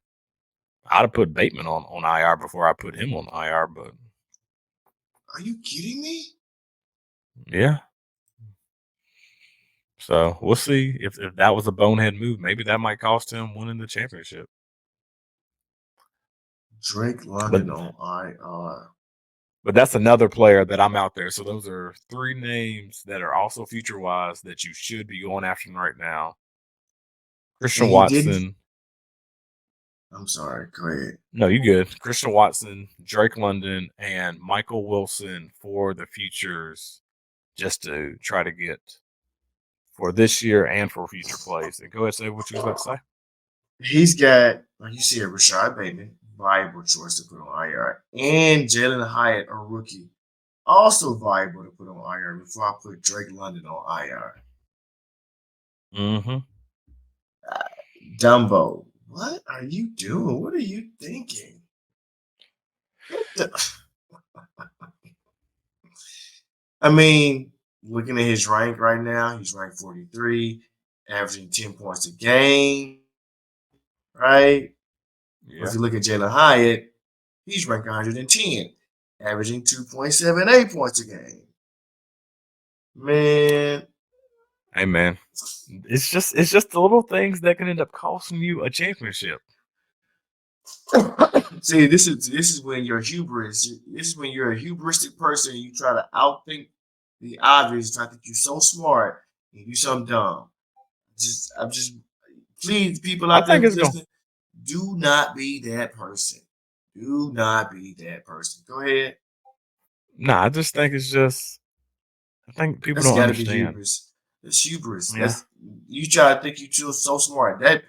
I'd have put Bateman on IR before I put him on IR, but Are you kidding me? yeah. So we'll see if that was a bonehead move. Maybe that might cost him winning the championship. Drake London on IR. But that's another player that I'm out there. So those are 3 names that are also future wise that you should be going after right now. Christian And he didn't. Watson. I'm sorry. Go ahead. No, you good. Christian Watson, Drake London, and Michael Wilson for the futures, just to try to get for this year and for future plays. And go ahead and say what you was about to say. He's got, like you said, Rashad Bateman, viable choice to put on IR, and Jalen Hyatt, a rookie, also viable to put on IR before I put Drake London on IR. Mm-hmm. Dumbo, what are you doing? What are you thinking? I mean, looking at his rank right now, he's ranked 43, averaging 10 points a game. Right? Yeah. If you look at Jalen Hyatt, he's ranked 110, averaging 2.78 points a game. Man. Hey man. It's just the little things that can end up costing you a championship. See, this is when you're hubris. This is when you're a hubristic person and you try to outthink the obvious, try to think you're so smart and you do something dumb. Please, people out there listening, do not be that person. Do not be that person. Go ahead. Nah, I just think it's just. I think people don't understand. Be hubris. It's hubris. Yeah. You try to think you're so smart. That,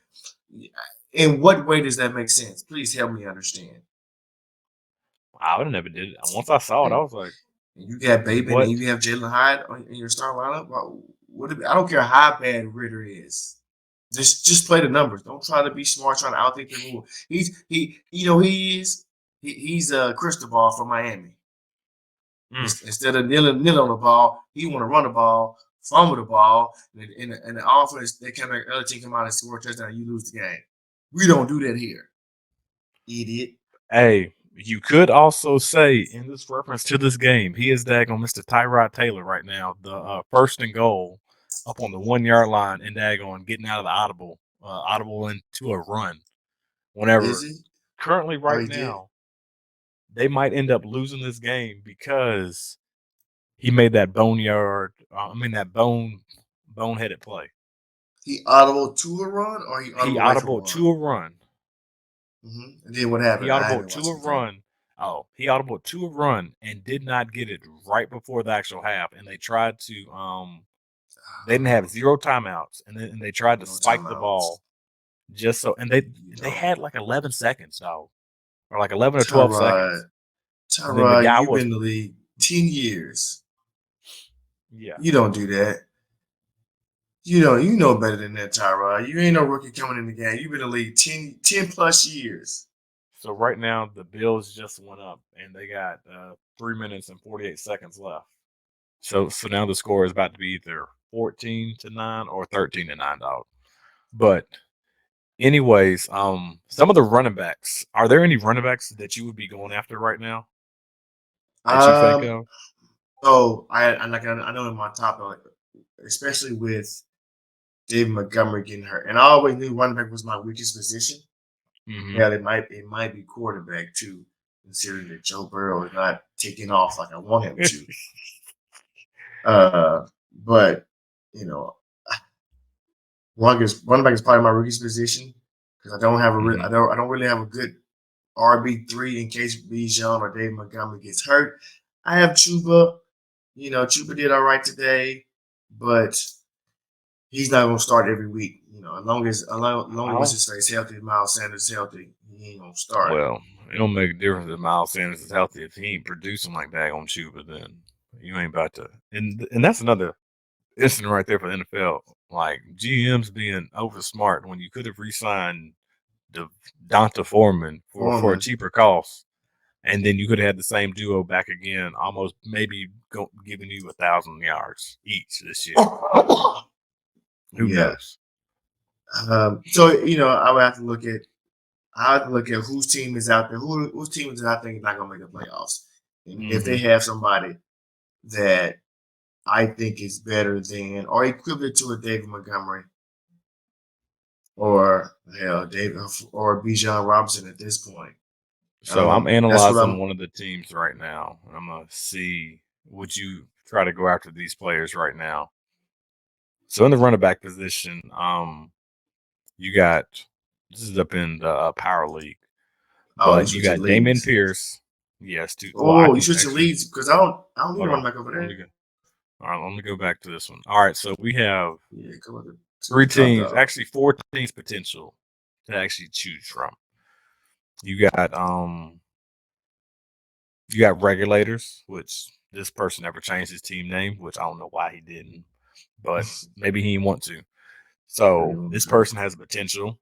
in what way does that make sense? Please help me understand. I would have never did it. Once I saw it, I was like, you got Bateman and you have Jalen Hyatt in your starting lineup. I don't care how bad Ritter is. Just play the numbers. Don't try to be smart, trying to outthink the rule. He's a crystal ball from Miami. Instead of kneeling on the ball, he want to run the ball, fumble the ball, and the offense, the other team come out and score a touchdown, you lose the game. We don't do that here, idiot. Hey, you could also say in this reference to this game, he is daggone Mr. Tyrod Taylor right now, the first and goal up on the 1 yard line and daggone getting out of the audible into a run. Whenever is he? Currently right now, they might end up losing this game because he made that boneheaded play. He audible to a run, or he audible to a run. Mm-hmm. And then what happened? He audible to a run. Oh, he audible to a run and did not get it right before the actual half. And they tried to they didn't have 0 timeouts, and they tried to spike the ball just so. And they had like 11 seconds, dog, or like 11 or 12 seconds. Tyrod, you've been in the league 10 years. Yeah, you don't do that. You know better than that, Tyrod. You ain't no rookie coming in the game. You've been in the league 10 plus years. So right now the Bills just went up, and they got 3 minutes and 48 seconds left. So now the score is about to be either 14-9 or 13-9, dog. But anyways, some of the running backs. Are there any running backs that you would be going after right now that you think of? Oh, I know in my top, especially with David Montgomery getting hurt, and I always knew running back was my weakest position. Mm-hmm. Yeah, it might be quarterback too, considering that Joe Burrow is not taking off like I want him to. But running back is probably my rookie's position because I don't really have a good RB3 in case Bijan or David Montgomery gets hurt. I have Chuba. Chuba did all right today, but he's not going to start every week. As long as what's his face healthy, Miles Sanders is healthy, he ain't going to start. Well, it don't make a difference if Miles Sanders is healthy. If he ain't producing like that on Chuba, then you ain't about to. And that's another incident right there for the NFL. Like GMs being over smart when you could have re-signed Donta Foreman for a cheaper cost, and then you could have had the same duo back again, almost maybe giving you 1,000 yards each this year. Who knows? So I would have to look at. I have to look at whose team is out there. Whose team is I think not gonna make the playoffs. And if they have somebody that I think is better than or equivalent to a David Montgomery or David or Bijan Robinson at this point. So I'm That's what analyzing I'm. one of the teams right now. I'm gonna see, would you try to go after these players right now? So in the running back position, you got, this is up in the Power League, Oh, you but you switching got Damian leagues. Pierce. Yes, well, I Oh, you can switching actually leagues because I don't need a hold running on. back over Let me there. go. All right, let me go back to this one. All right, so we have Yeah, come on to three the top teams, dog. actually 4 teams potential to actually choose from. You got Regulators, which this person never changed his team name, which I don't know why he didn't, but maybe he didn't want to. So this person has potential,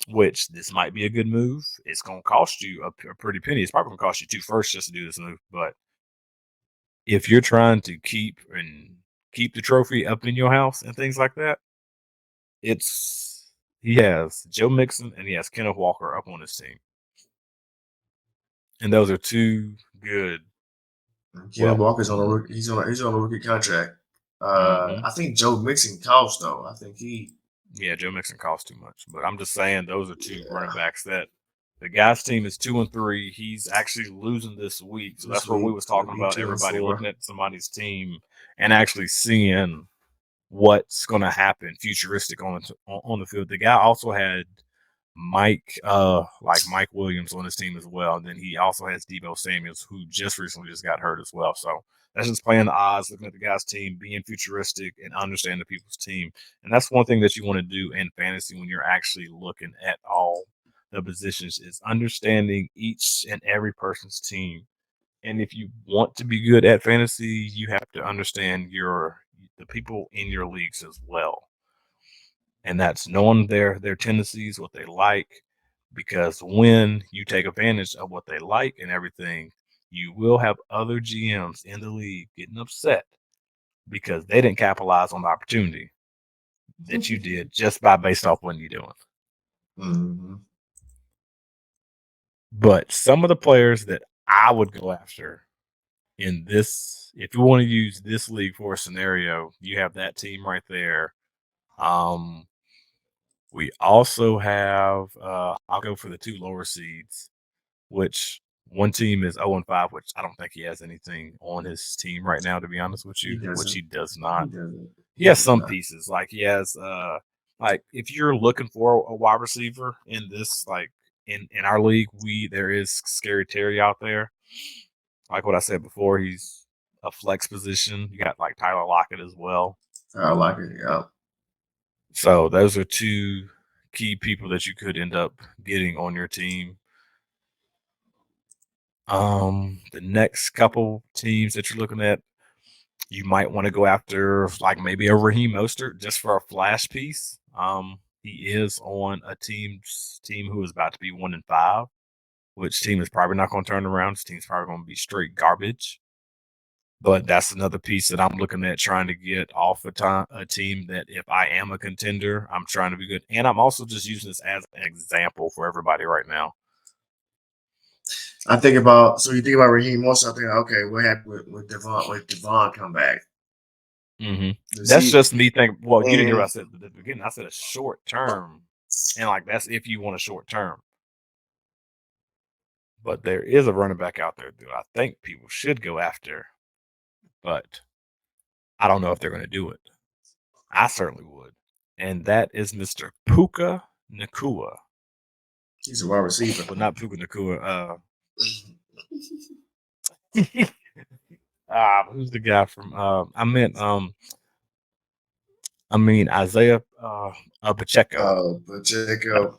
which this might be a good move. It's going to cost you a pretty penny. It's probably going to cost you 2 firsts just to do this move. But if you're trying to keep the trophy up in your house and things like that, he has Joe Mixon and he has Kenneth Walker up on his team, and those are 2 good. Kenneth Walker's on a rookie. He's on a rookie contract. I think Joe Mixon cost though. I think Yeah, Joe Mixon costs too much, but I'm just saying those are 2 running backs that the guy's team is 2-3. He's actually losing this week, so that's what we was talking about. Everybody looking at somebody's team and actually seeing what's going to happen futuristic on the field. The guy also had Mike Williams on his team as well. And then he also has Deebo Samuels, who just recently got hurt as well. So that's just playing the odds, looking at the guy's team, being futuristic, and understanding the people's team. And that's one thing that you want to do in fantasy when you're actually looking at all the positions is understanding each and every person's team. And if you want to be good at fantasy, you have to understand the people in your leagues as well, and that's knowing their tendencies, what they like, because when you take advantage of what they like and everything, you will have other GMs in the league getting upset because they didn't capitalize on the opportunity that you did just by based off what you're doing. Mm-hmm. But some of the players that I would go after in this, if you want to use this league for a scenario, you have that team right there. We also have, I'll go for the 2 lower seeds, which one team is 0-5, which I don't think he has anything on his team right now, to be honest with you, which he does not. He has some pieces. Like he has, like if you're looking for a wide receiver in this, like in our league, there is Scary Terry out there. Like what I said before, he's a flex position. You got like Tyler Lockett as well. I like it. Yeah. So those are 2 key people that you could end up getting on your team. The next couple teams that you're looking at, you might want to go after like maybe a Raheem Mostert just for a flash piece. He is on a team who is about to be 1-5, which team is probably not going to turn around. This team's probably going to be straight garbage. But that's another piece that I'm looking at trying to get off a team that if I am a contender, I'm trying to be good. And I'm also just using this as an example for everybody right now. You think about Raheem Mostert. I think, okay, what happened with Devon come back? Mm-hmm. That's just me thinking. Well, you didn't hear what I said at the beginning. I said a short term, and like that's if you want a short term. But there is a running back out there that I think people should go after, but I don't know if they're going to do it. I certainly would, and that is Mr. Puka Nacua. He's a wide receiver, but not Puka Nacua. Who's the guy from? I mean Isaiah Pacheco. Pacheco.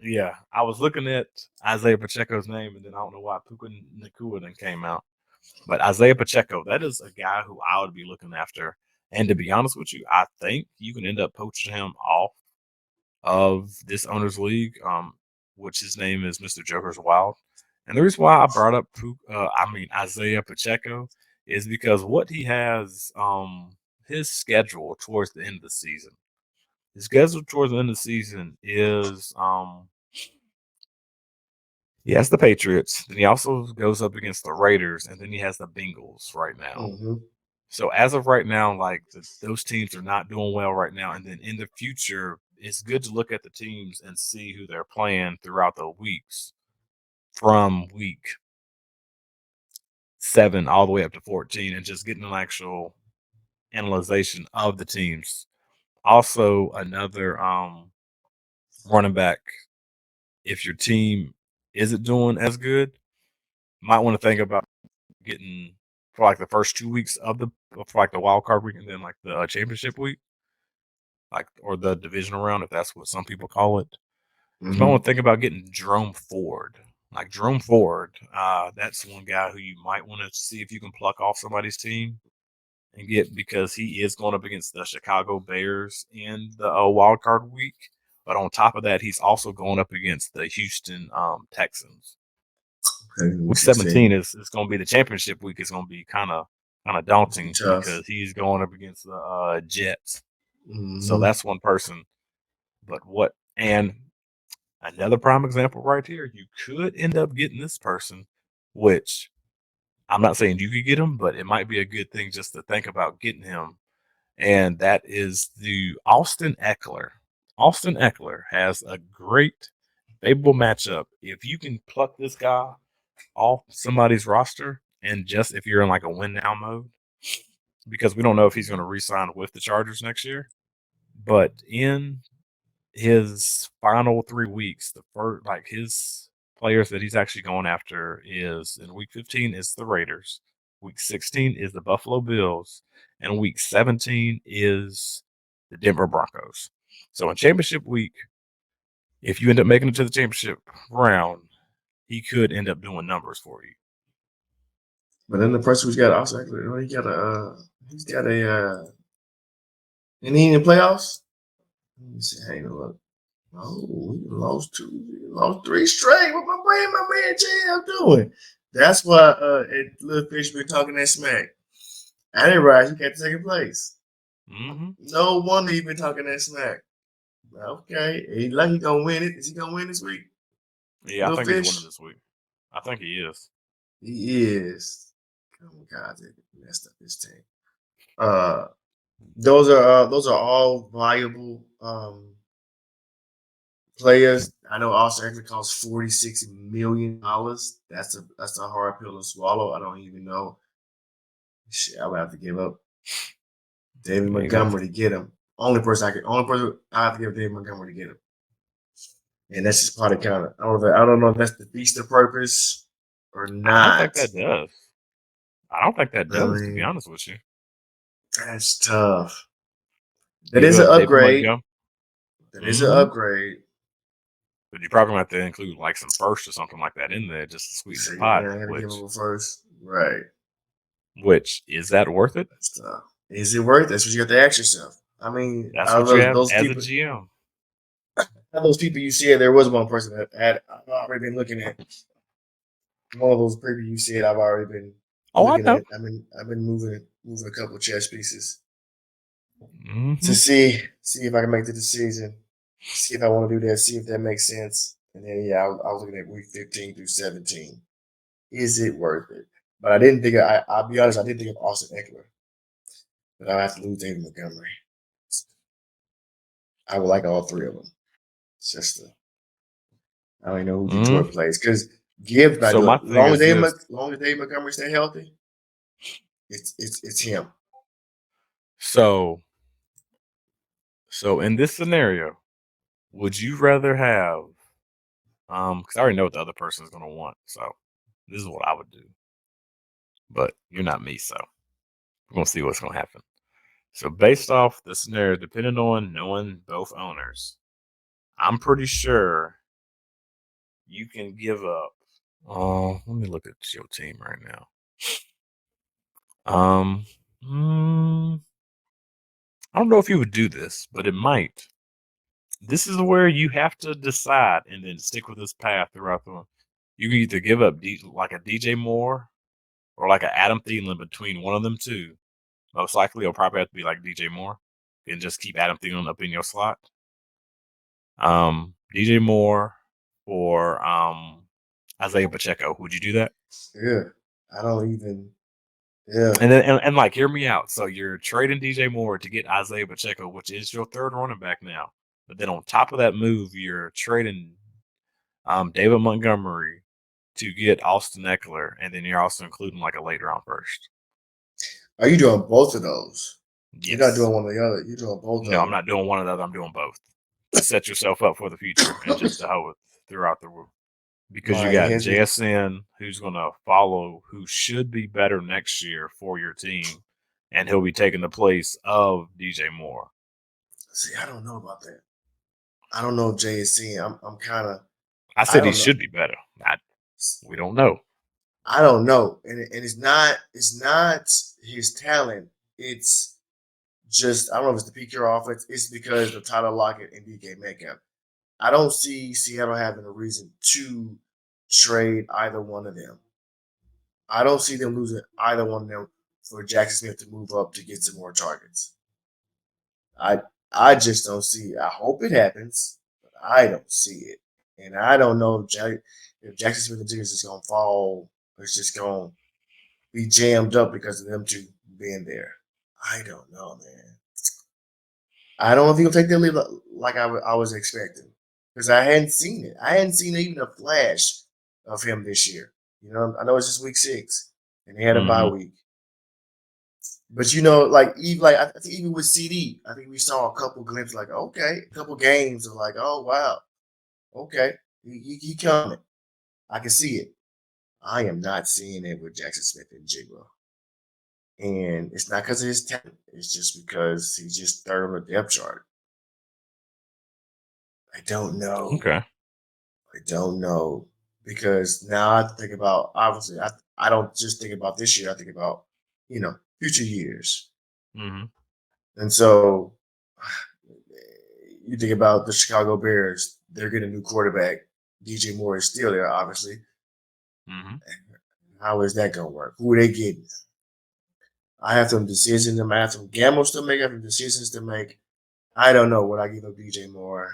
Yeah, I was looking at Isaiah Pacheco's name, and then I don't know why Puka Nacua then came out. But Isaiah Pacheco, that is a guy who I would be looking after. And to be honest with you, I think you can end up poaching him off of this owners league, which his name is Mr. Joker's Wild. And the reason why I brought up Isaiah Pacheco is because what he has, his schedule towards the end of the season. his schedule towards the end of the season is he has the Patriots, then he also goes up against the Raiders, and then he has the Bengals right now. Mm-hmm. So as of right now, like those teams are not doing well right now. And then in the future, it's good to look at the teams and see who they're playing throughout the weeks from week 7 all the way up to 14 and just getting an actual analyzation of the teams. Also, another running back, if your team isn't doing as good, might want to think about getting for like the first 2 weeks of for like the wild card week and then like the championship week, like or the divisional round, if that's what some people call it. You might want to think about getting Jerome Ford. Like Jerome Ford, that's one guy who you might want to see if you can pluck off somebody's team and get because he is going up against the Chicago Bears in the wild card week. But on top of that, he's also going up against the Houston Texans. Week 17 is going to be the championship week. It's going to be kind of daunting because he's going up against the Jets. Mm-hmm. So that's one person. But and another prime example right here, you could end up getting this person, which I'm not saying you could get him, but it might be a good thing just to think about getting him. And that is the Austin Eckler. Austin Eckler has a great, favorable matchup. If you can pluck this guy off somebody's roster, and just if you're in like a win now mode, because we don't know if he's going to re-sign with the Chargers next year, but in his final 3 weeks, the first like his players that he's actually going after is in week 15 is the Raiders, week 16 is the Buffalo Bills, and week 17 is the Denver Broncos. So in championship week, if you end up making it to the championship round, he could end up doing numbers for you. But then the person who's got also he's got a and he in the playoffs. Let me see. Hang on. Oh, he lost 3 straight. What my man JL doing? That's why Little Fish been talking that smack. I didn't realize he got second place. Mm-hmm. No wonder he been talking that smack. Okay, he like he gonna win it. Is he gonna win this week? Yeah, I think he's winning this week. I think he is. He is. Oh God, they messed up his team. Those are all valuable players. I know Austin Eckler costs $46 million. That's a hard pill to swallow. I don't even know. Shit, I would have to give up David Montgomery to get him. Only person I have to give David Montgomery to get him. And that's just part of counter. I don't know if that's defeats the purpose or not. I don't think that does. I don't think that does, to be honest with you. That's tough. That is an upgrade. That is an upgrade. But you probably have to include like some first or something like that in there just to squeeze the pot. Yeah, I gotta give him a first. Right. Which, is that worth it? That's tough. Is it worth it? That's what you have to ask yourself. I mean, that's what you have as a GM. Those people you said, there was one person that I've already been looking at. One of those previews you said, I've already been looking at. I've been moving a couple of chess pieces to see if I can make the decision, see if I want to do that, see if that makes sense. And then I was looking at week 15 through 17. Is it worth it? But I didn't think I'll be honest, I didn't think of Austin Eckler. But I have to lose David Montgomery. I would like all 3 of them. It's just I don't even know who Detroit plays because Gibbs. So my thing long as David Montgomery stay healthy, it's him. So in this scenario, would you rather have? Because I already know what the other person is going to want. So this is what I would do. But you're not me, so we're going to see what's going to happen. So based off the scenario, depending on knowing both owners, I'm pretty sure you can give up. Let me look at your team right now. I don't know if you would do this, but it might. This is where you have to decide and then stick with this path throughout the. You can either give up like a DJ Moore or like an Adam Thielen between one of them two. Most likely, it'll probably have to be like DJ Moore and just keep Adam Thielen up in your slot. DJ Moore for Isaiah Pacheco. Would you do that? Yeah. I don't even. Yeah. And then and like, hear me out. So you're trading DJ Moore to get Isaiah Pacheco, which is your third running back now. But then on top of that move, you're trading David Montgomery to get Austin Eckler, and then you're also including like a late round first. Are you doing both of those? Yes. You're not doing one or the other. You're doing both. No, I'm not doing one or the other. I'm doing both to set yourself up for the future and just to hoe it throughout the world. Because you got JSN, who's going to follow, who should be better next year for your team, and he'll be taking the place of DJ Moore. See, I don't know about that. I don't know if JSN. I'm kind of. I said he should be better. We don't know. I don't know, and it's not his talent. It's just I don't know if it's the PQ offense. It's because of Tyler Lockett and DK Metcalf. I don't see Seattle having a reason to trade either one of them. I don't see them losing either one of them for Jackson Smith to move up to get some more targets. I just don't see it. I hope it happens, but I don't see it. And I don't know if Jackson Smith and Jr. is just going to fall or it's just going to be jammed up because of them two being there. I don't know, man. I don't know if he'll take the lead like I was expecting because I hadn't seen it. I hadn't seen even a flash of him this year. You know, I know it's just week 6 and they had a bye week. But you know, I think even with CD, I think we saw a couple glimpses, like okay, a couple games of like, oh wow, okay, he coming. I can see it. I am not seeing it with Jackson Smith and Jigba, and it's not because of his talent. It's just because he's just third on the depth chart. I don't know. Okay. I don't know because now I think about obviously I don't just think about this year. I think about future years. Mm-hmm. And so you think about the Chicago Bears, they're getting a new quarterback. DJ Moore is still there, obviously. Mm-hmm. How is that going to work? Who are they getting? I have some decisions to make. I have some gambles to make. I have some decisions to make. I don't know what I give up DJ Moore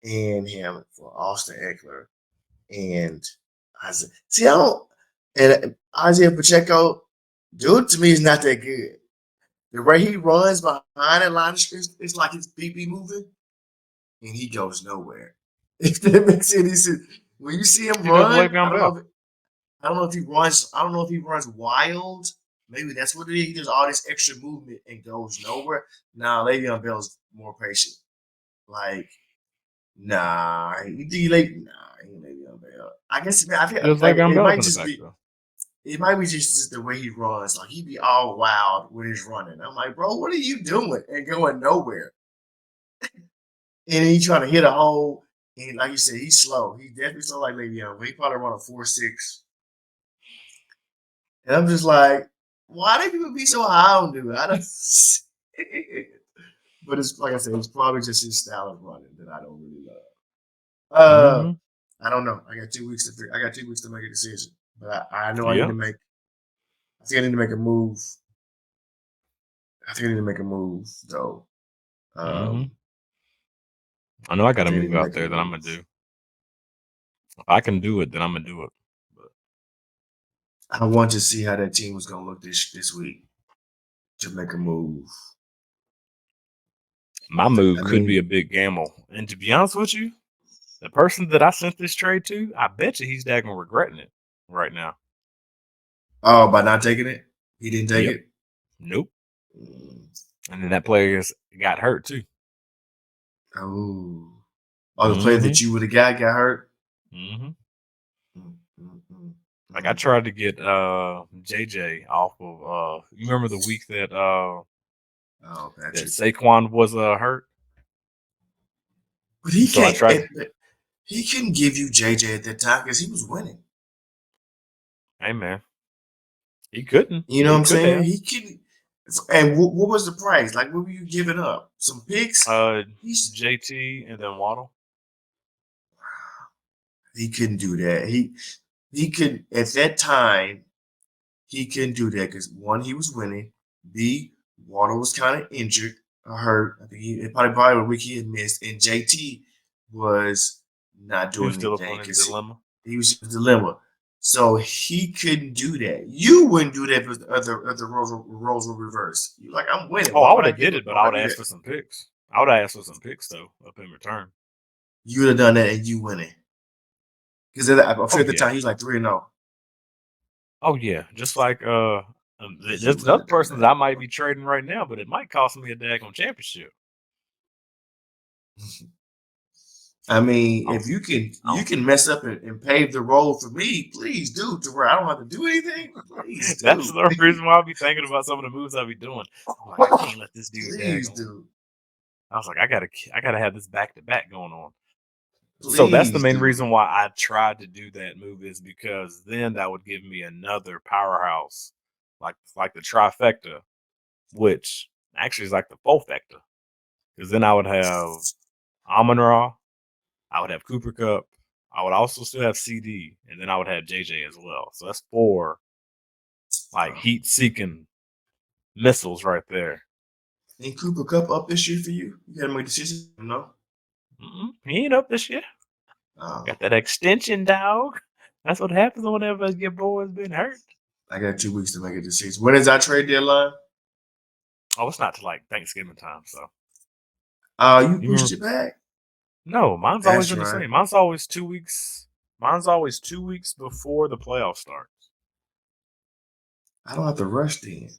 and him for Austin Eckler. And Isaiah. See, I don't. And Isaiah Pacheco, dude, to me, is not that good. The way he runs behind that line of scrimmage, it's like his BB moving, and he goes nowhere. If that makes any sense, when you see him run, I don't know if he runs. I don't know if he runs wild. Maybe that's what it is. He does all this extra movement and goes nowhere. Nah, Le'Veon Bell's more patient. Like, nah, he ain't Le'Veon Bell. I guess I think it might just be. It might be just the way he runs. Like, he be all wild when he's running. I'm like, bro, what are you doing? And going nowhere. And he trying to hit a hole. And like you said, he's slow. He's definitely slow like Le'Veon. But he probably run a 4.6. And I'm just like, why do people be so high on dude? I don't see it. But it's like I said, it's probably just his style of running that I don't really love. I don't know. I got 2 weeks to make a decision. But I know I need to make. I think I need to make a move. I think I need to make a move though. I know I got a move out there that I'm gonna do. If I can do it, then I'm gonna do it. But I want to see how that team was gonna look this week to make a move. My move could be a big gamble, and to be honest with you, the person that I sent this trade to, I bet you he's daggone regretting it right now. Oh, by not taking it? He didn't take it? Nope. And then that player got hurt too. Oh. The player that you would have got hurt? Like I tried to get JJ off of you remember the week that that Saquon was hurt? But he couldn't give you JJ at that time because he was winning. Hey man. He couldn't. You know what I'm saying? He couldn't. And what was the price? Like, what were you giving up? Some picks? JT and then Waddle. He couldn't do that. He could at that time. He couldn't do that because 1, he was winning. B, Waddle was kind of injured. hurt. I think he probably a week he had missed, and JT was not He was doing still up anything on his because dilemma. he was in a dilemma. So he couldn't do that. You wouldn't do that if the other roles were reversed. You like, I'm winning. Oh, Why I would would I have give did up? it, but Why I would would I do ask that? for some picks. I would have asked for some picks though, up in return. You would have done that and you winning. Because I'm Oh sure at the yeah. time he was like 3-0. Oh yeah. Just like You there's wouldn't another have done person that I might be trading right now, but it might cost me a daggone championship. that. I mean, Oh, if you oh. can mess up and pave the road for me, please do, to where I don't have to do anything. Please That's do. the reason why I'll be thinking about some of the moves I'll be doing. I'm like, I can't let this dude Please daggone. do. I was like, I gotta have this back to back going on. So that's the Please main do. reason why I tried to do that move, is because then that would give me another powerhouse, like the trifecta, which actually is like the fofecta. Because then I would have Amon Ra, I would have Cooper Cup, I would also still have CD, and then I would have JJ as well. So that's 4 like heat seeking missiles right there. Ain't Cooper Cup up this year for you? You gotta make a decision. No. He ain't up this year. Got that extension, dog. That's what happens whenever your boy's been hurt. I got 2 weeks to make a decision. When is our trade deadline? Oh, it's not till like Thanksgiving time, so. You You pushed remember? it back. No, mine's always That's been the right. same. Mine's always 2 weeks. Mine's always 2 weeks before the playoffs start. I don't have to rush then.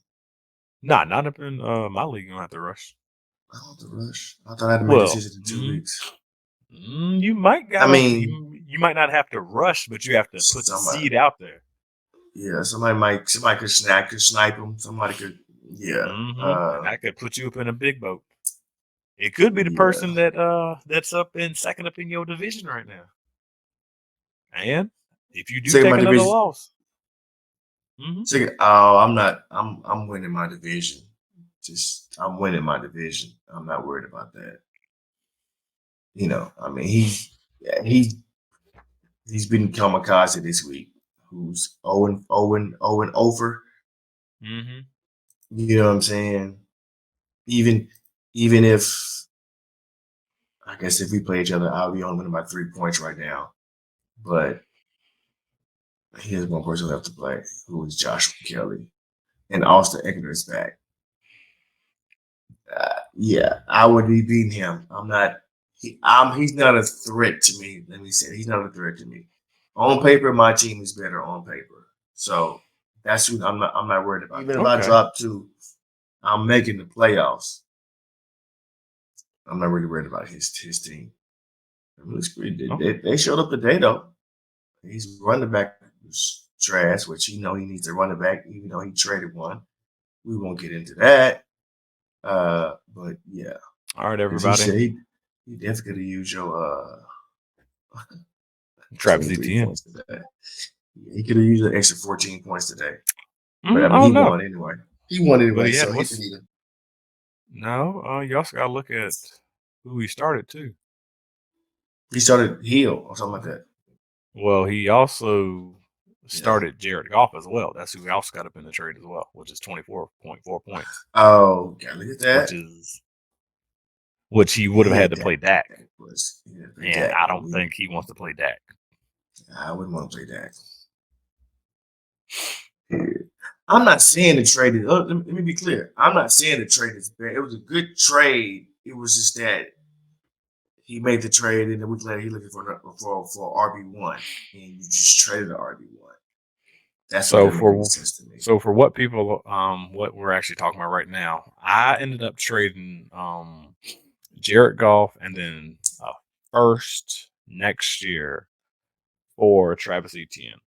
Nah, not up in my league. You don't have to rush. I don't have to rush. I thought I had to make a Well, decision in 2 weeks. you might I gotta. mean, You might not have to rush, but you have to put the somebody, seed out there. yeah, somebody could snipe him. Somebody could, yeah, And that could put you up in a big boat. It could be the yeah. person that's up in second up in your division right now. And if you do Second take my another division. loss, Second, oh, I'm not. I'm winning my division. I'm winning my division. I'm not worried about that. You know, I mean, he's been kamikaze this week. Who's Owen over? You know what I'm saying? Even if I guess if we play each other, I'll be on winning by 3 points right now. But he has one person left to play, who is Joshua Kelly, and Austin Eckler is back. Yeah, I would be beating him. I'm not. He's not a threat to me. Let me say, he's not a threat to me. On paper, my team is better on paper. So that's who I'm not. I'm not worried about. Even if I drop 2, I'm making the playoffs. I'm not really worried about his team. I mean, they showed up today though. He's running back trash, which he needs a running back, even though he traded one. We won't get into that. But yeah. All right, everybody. He definitely could have used your Travis Etienne. points today. He could have used an extra 14 points today. But I mean, he won anyway. He won anyway, so he didn't need him. No, you also got to look at who he started too. He started Hill or something like that. Well, he also started Jared Goff as well. That's who he also got up in the trade as well, which is 24.4 points. Oh, gotta look at that. Which he would have had to play Dak. And I don't think he wants to play Dak. I wouldn't want to play Dak. I'm not saying the trade is. Let me be clear. I'm not saying the trade is bad. It was a good trade. It was just that he made the trade, and a week later he looking for RB1, and you just traded the RB1. That's what makes sense to me. So for what people, what we're actually talking about right now, I ended up trading Jared Goff and then first next year for Travis Etienne.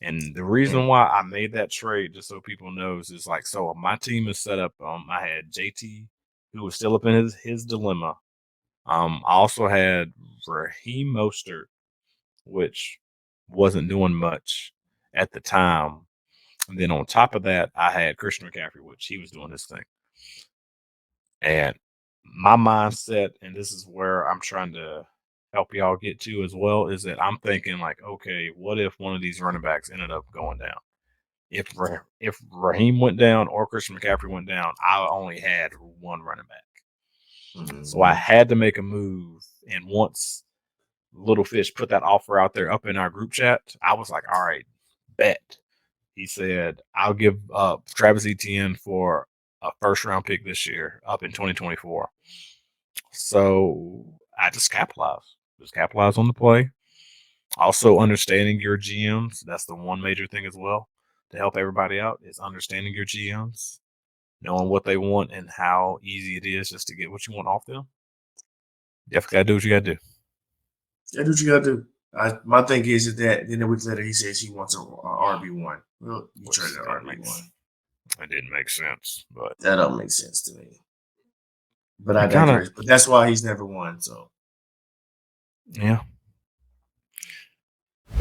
And the reason why I made that trade, just so people knows, is like, so my team is set up. I had JT, who was still up in his dilemma. I also had Raheem Mostert, which wasn't doing much at the time. And then on top of that, I had Christian McCaffrey, which he was doing his thing. And my mindset, and this is where I'm trying to help y'all get to as well, is that I'm thinking like, okay, what if one of these running backs ended up going down? If Raheem went down or Christian McCaffrey went down, I only had one running back. So I had to make a move. And once Little Fish put that offer out there up in our group chat, I was like, all right, bet. He said, I'll give up Travis Etienne for a first-round pick this year up in 2024. So I just capitalized. Just capitalized on the play. Also understanding your GMs. That's the one major thing as well to help everybody out is understanding your GMs, knowing what they want and how easy it is just to get what you want off them. You definitely got to do what you got to do. Yeah, do what you got to do. My thing is that then a week later he says he wants a RB1. Well, you traded an RB1. It didn't make sense, but that don't make sense to me. But I digress. But that's why he's never won. So yeah.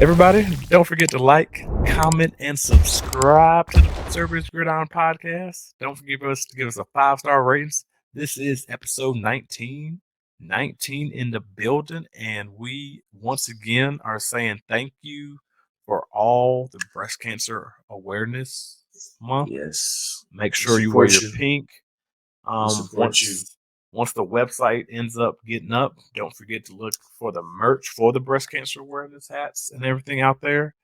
Everybody, don't forget to like, comment, and subscribe to the Conservatives Gridiron Podcast. Don't forget to give us a 5-star ratings. This is episode 19 in the building, and we once again are saying thank you for all the breast cancer awareness month. Yes. Make sure you wear your pink. Once the website ends up getting up, don't forget to look for the merch for the breast cancer awareness hats and everything out there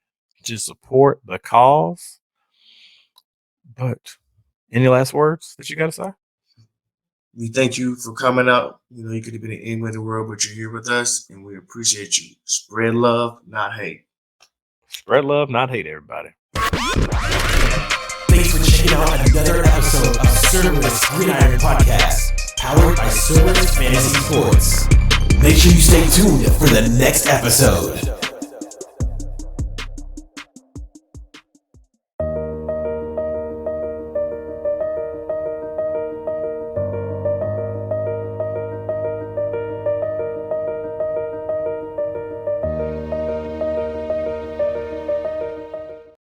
to support the cause. But any last words that you got to say? We thank you for coming out. You know, you could have been anywhere in the world, but you're here with us, and we appreciate you. Spread love, not hate. Spread love, not hate, everybody. Thanks for checking out another episode of Cerberus Gridiron Podcast, powered by Cerberus Fantasy Sports. Make sure you stay tuned for the next episode.